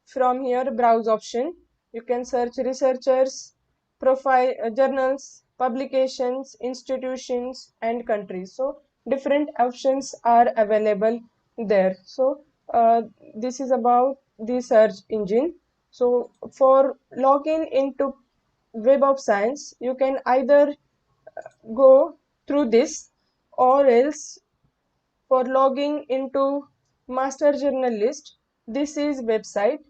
From here browse option, you can search researchers, profile, journals, publications, institutions, and countries. So different options are available there. So this is about the search engine. So for login into Web of Science, you can either go through this, or else for logging into master journal list, this is website.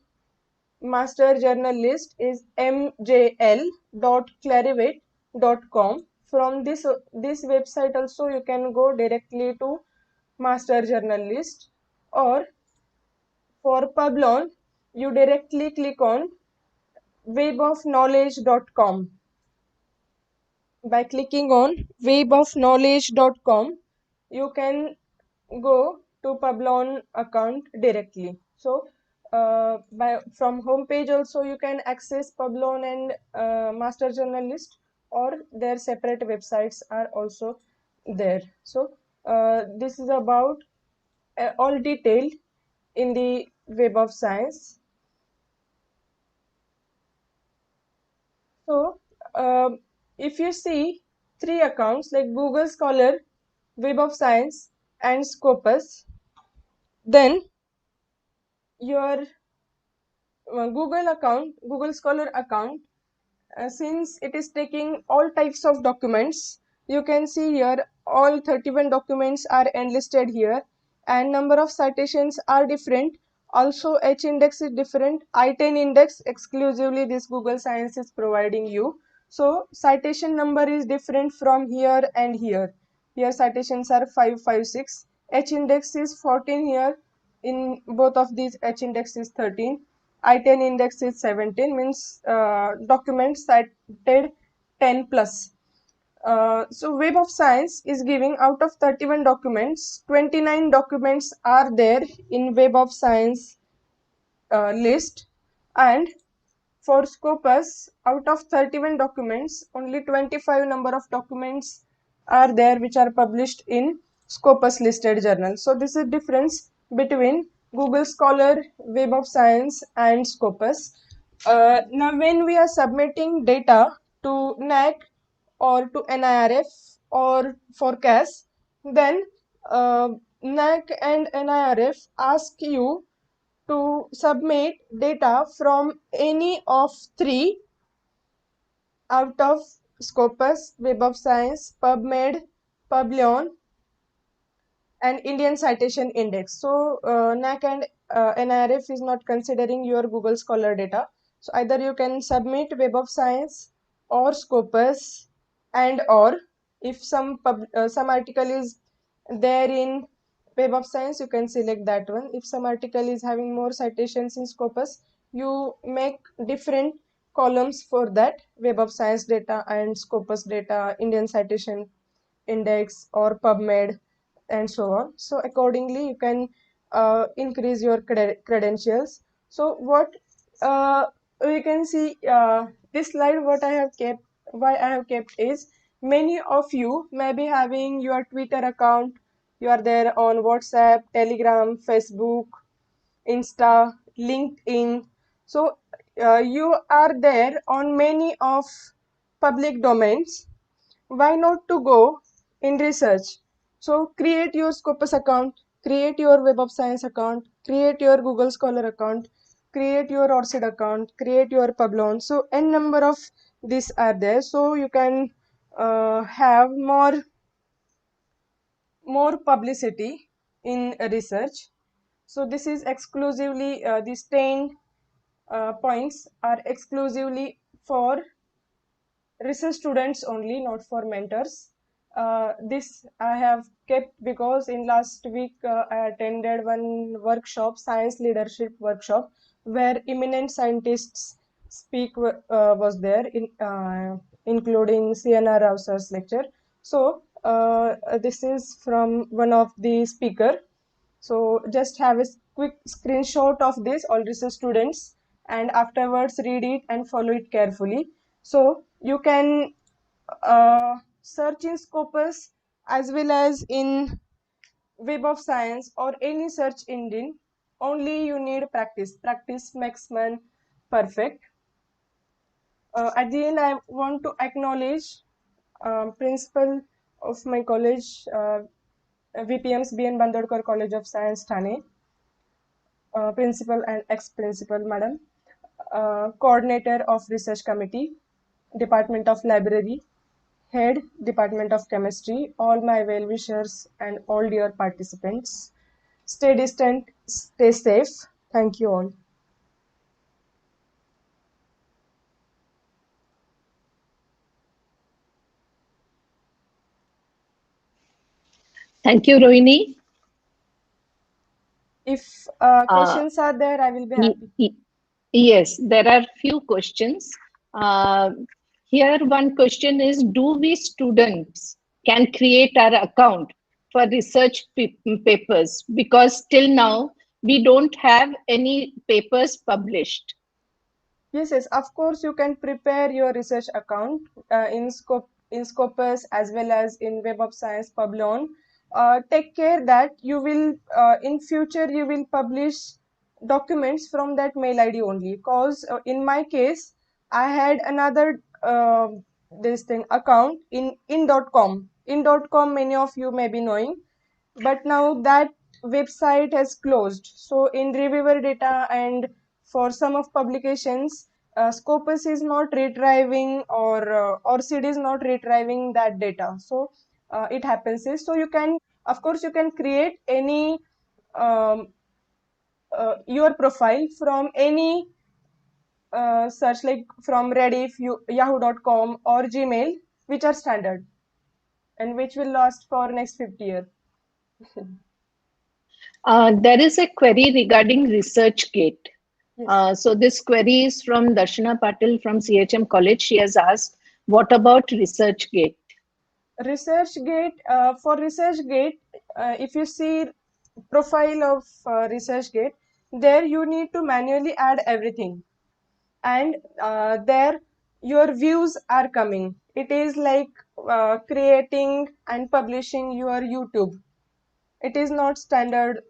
Master journal list is mjl.clarivate.com. From this website also you can go directly to master journal list, or for Publon you directly click on webofknowledge.com. By clicking on webofknowledge.com, you can go to Publon account directly. So from home page also you can access Publon and master journal list, or their separate websites are also there. So this is about all detailed in the Web of Science. So if you see three accounts like Google Scholar, Web of Science, and Scopus, then your Google Scholar account, since it is taking all types of documents, you can see here all 31 documents are enlisted here, and number of citations are different. Also, H index is different. I10 index exclusively this Google Science is providing you. So citation number is different from here and here. Here citations are 556. H index is 14 here. In both of these, H index is 13. I10 index is 17, means documents cited 10 plus. So Web of Science is giving out of 31 documents, 29 documents are there in Web of Science list, and for Scopus, out of 31 documents, only 25 number of documents are there which are published in Scopus listed journal. So this is difference between Google Scholar, Web of Science and Scopus. Now when we are submitting data to NAC or to NIRF or for CAS, then NAC and NIRF ask you to submit data from any of three out of Scopus, Web of Science, PubMed, Publion, and Indian Citation Index. So NAC and NIRF is not considering your Google Scholar data. So either you can submit Web of Science or Scopus, and or if some article is there in Web of Science, you can select that one. If some article is having more citations in Scopus, you make different columns for that: Web of Science data and Scopus data, Indian Citation Index or PubMed, and so on. So accordingly you can increase your credentials. So what we can see, this slide what I have kept, why I have kept is, many of you may be having your Twitter account, you are there on WhatsApp, Telegram, Facebook, Insta, LinkedIn. So you are there on many of public domains. Why not to go in research? So create your Scopus account, create your Web of Science account, create your Google Scholar account, create your ORCID account, create your Publon. So n number of these are there, so you can have more publicity in research. So this is exclusively these 10 points are exclusively for research students only, not for mentors. This I have kept because in last week I attended one workshop, science leadership workshop, where eminent scientists speak was there, including CNR Rao sir's lecture. So this is from one of the speaker. So just have a quick screenshot of this, all research students, and afterwards read it and follow it carefully. So you can search in Scopus as well as in Web of Science or any search engine. Only you need practice. Practice makes man perfect. At the end, I want to acknowledge principal of my college, VPM's BN Bandodkar College of Science, Thane, principal and ex-principal, madam, coordinator of research committee, Department of Library, head, Department of Chemistry, all my well-wishers and all dear participants. Stay distant, stay safe. Thank you all. Thank you, Rohini. If questions are there, I will be happy. Yes, there are few questions. Here one question is, do we students can create our account for research papers? Because till now, we don't have any papers published. Yes, of course, you can prepare your research account in Scopus as well as in Web of Science, Publon. Take care that you will in future you will publish documents from that mail ID only. Cause in my case, I had another this thing account in .com. In .com, many of you may be knowing, but now that website has closed. So in reviewer data and for some of publications, Scopus is not retrieving or ORCID is not retrieving that data. So it happens is, so you can, of course, you can create any um, your profile from any search, like from Rediff, yahoo.com or Gmail, which are standard and which will last for next 50 years. There is a query regarding ResearchGate. Yes. So this query is from Darshana Patil from CHM College. She has asked, what about ResearchGate? ResearchGate, for ResearchGate, if you see profile of ResearchGate, there you need to manually add everything, and there your views are coming. It is like creating and publishing your YouTube. It is not standard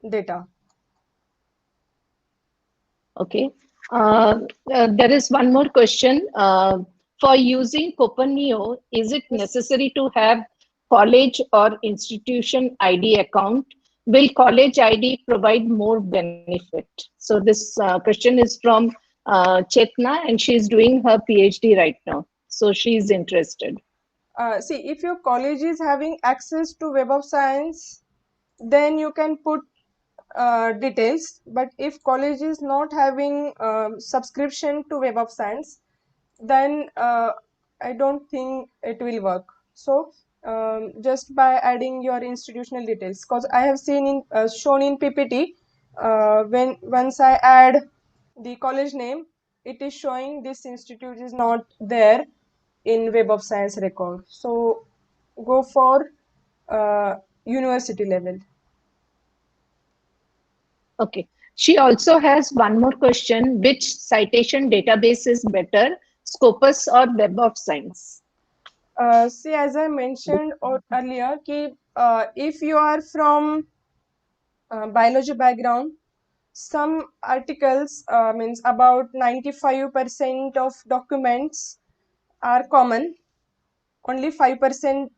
data. Okay. There is one more question. For using Copaneo, is it necessary to have college or institution ID account? Will college ID provide more benefit? So this question is from Chetna, and she is doing her PhD right now. So she is interested. See, if your college is having access to Web of Science, then you can put details. But if college is not having subscription to Web of Science, then I don't think it will work. So just by adding your institutional details, because I have seen in shown in PPT, when once I add the college name, it is showing this institute is not there in Web of Science record. So go for university level. Okay. She also has one more question. Which citation database is better, Scopus or Web of Science? See, as I mentioned earlier, if you are from biology background, some articles means about 95% of documents are common. Only 5%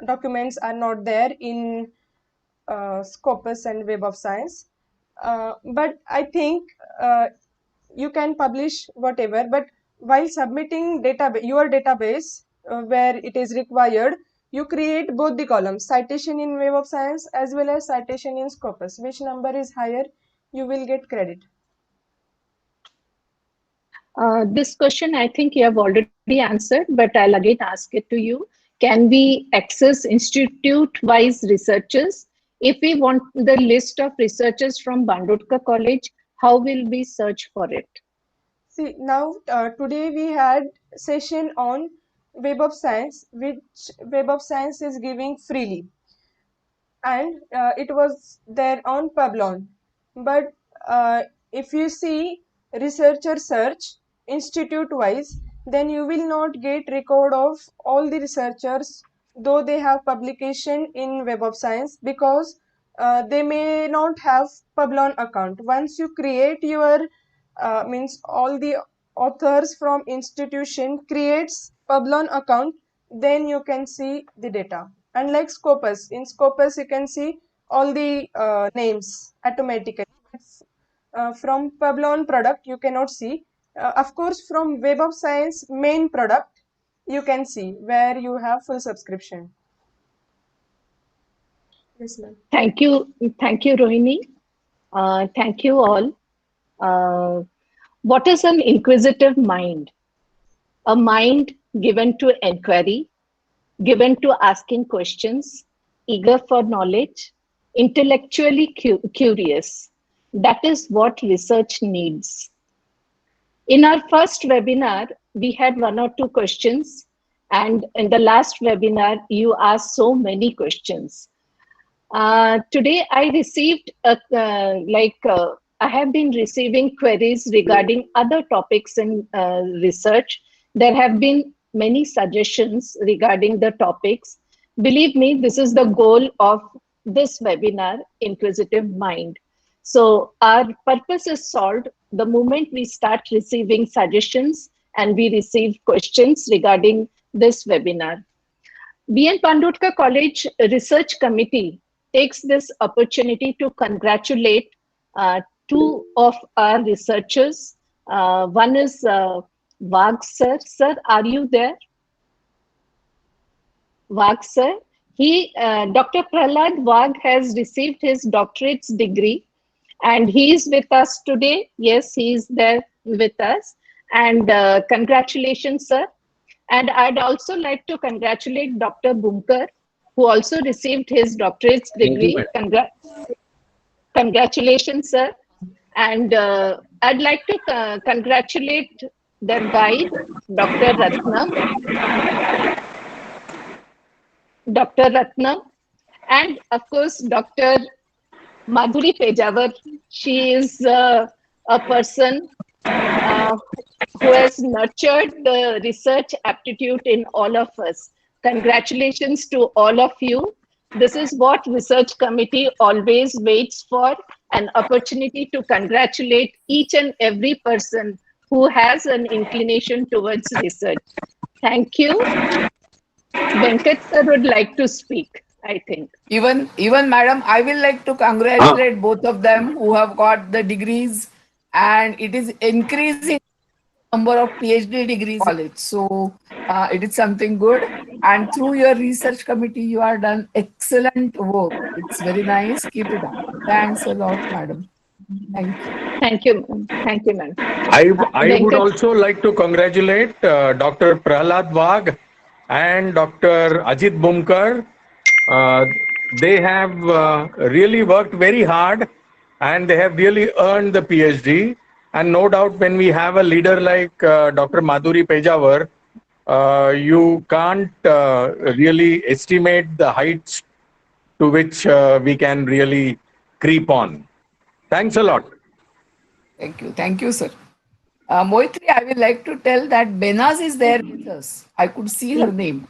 documents are not there in Scopus and Web of Science. But I think you can publish whatever, but while submitting your database where it is required, you create both the columns, citation in Web of Science as well as citation in Scopus. Which number is higher, you will get credit. This question I think you have already answered, but I'll again ask it to you. Can we access institute-wise researchers? If we want the list of researchers from Bandodka College, how will we search for it? See, now today we had session on Web of Science, which Web of Science is giving freely, and it was there on Publon. But if you see researcher search institute wise, then you will not get record of all the researchers, though they have publication in Web of Science, because they may not have Publon account. Once you create your means all the authors from institution creates Publon account, then you can see the data. Unlike Scopus, in Scopus you can see all the names automatically. From Publon product you cannot see. Of course, from Web of Science main product you can see where you have full subscription. Yes, ma'am. Thank you, Rohini. Thank you all. What is an inquisitive mind? A mind given to inquiry, given to asking questions, eager for knowledge, intellectually curious. That is what research needs. In our first webinar, we had one or two questions, and in the last webinar, you asked so many questions. Today, I received I have been receiving queries regarding other topics in research. There have been many suggestions regarding the topics. Believe me, this is the goal of this webinar, Inquisitive Mind. So our purpose is solved the moment we start receiving suggestions and we receive questions regarding this webinar. B.N. Pandurkar College Research Committee takes this opportunity to congratulate two of our researchers. One is Wagh sir. Sir, are you there? Wagh sir. Dr. Prahlad Wagh has received his doctorate's degree and he is with us today. Yes, he is there with us. And congratulations, sir. And I'd also like to congratulate Dr. Bumkar, who also received his doctorate's degree. Congratulations, sir. And I'd like to congratulate their guide, Dr. Ratnam, and of course, Dr. Madhuri Pejawar. She is a person who has nurtured the research aptitude in all of us. Congratulations to all of you. This is what research committee always waits for, an opportunity to congratulate each and every person who has an inclination towards research. Thank you. Venkat sir would like to speak, I think. Even madam, I will like to congratulate both of them who have got the degrees, and it is increasing number of PhD degrees in college. So it is something good. And through your research committee, you are done excellent work. It's very nice. Keep it up. Thanks a lot, madam. Thank you. Thank you. Thank you, ma'am. I would also like to congratulate Dr. Prahlad Wagh and Dr. Ajit Bumkar. They have really worked very hard and they have really earned the PhD. And no doubt when we have a leader like Dr. Madhuri Pejawar, you can't really estimate the heights to which we can really creep on. Thanks a lot. Thank you. Thank you, sir. Moitri, I will like to tell that Benaz is there with us. I could see her name.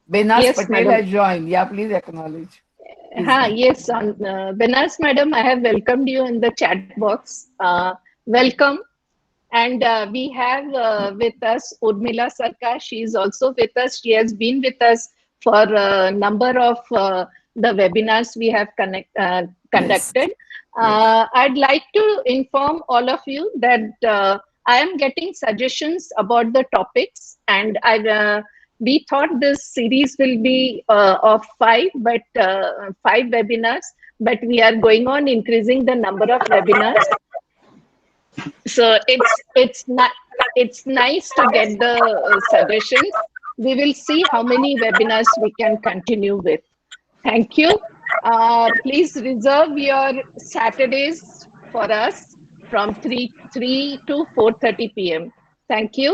Benaz Yes, Patel madam. has joined. Yeah, please acknowledge. Yes, Benaz madam, I have welcomed you in the chat box. Welcome. And we have with us Urmila Sarkar. She is also with us. She has been with us for a number of the webinars we have conducted. Yes. I'd like to inform all of you that I am getting suggestions about the topics, and we thought this series will be of 5 webinars, but we are going on increasing the number of webinars. So it's nice to get the suggestions. We will see how many webinars we can continue with. Thank you. Please reserve your Saturdays for us from 3 to 4:30 p.m. Thank you.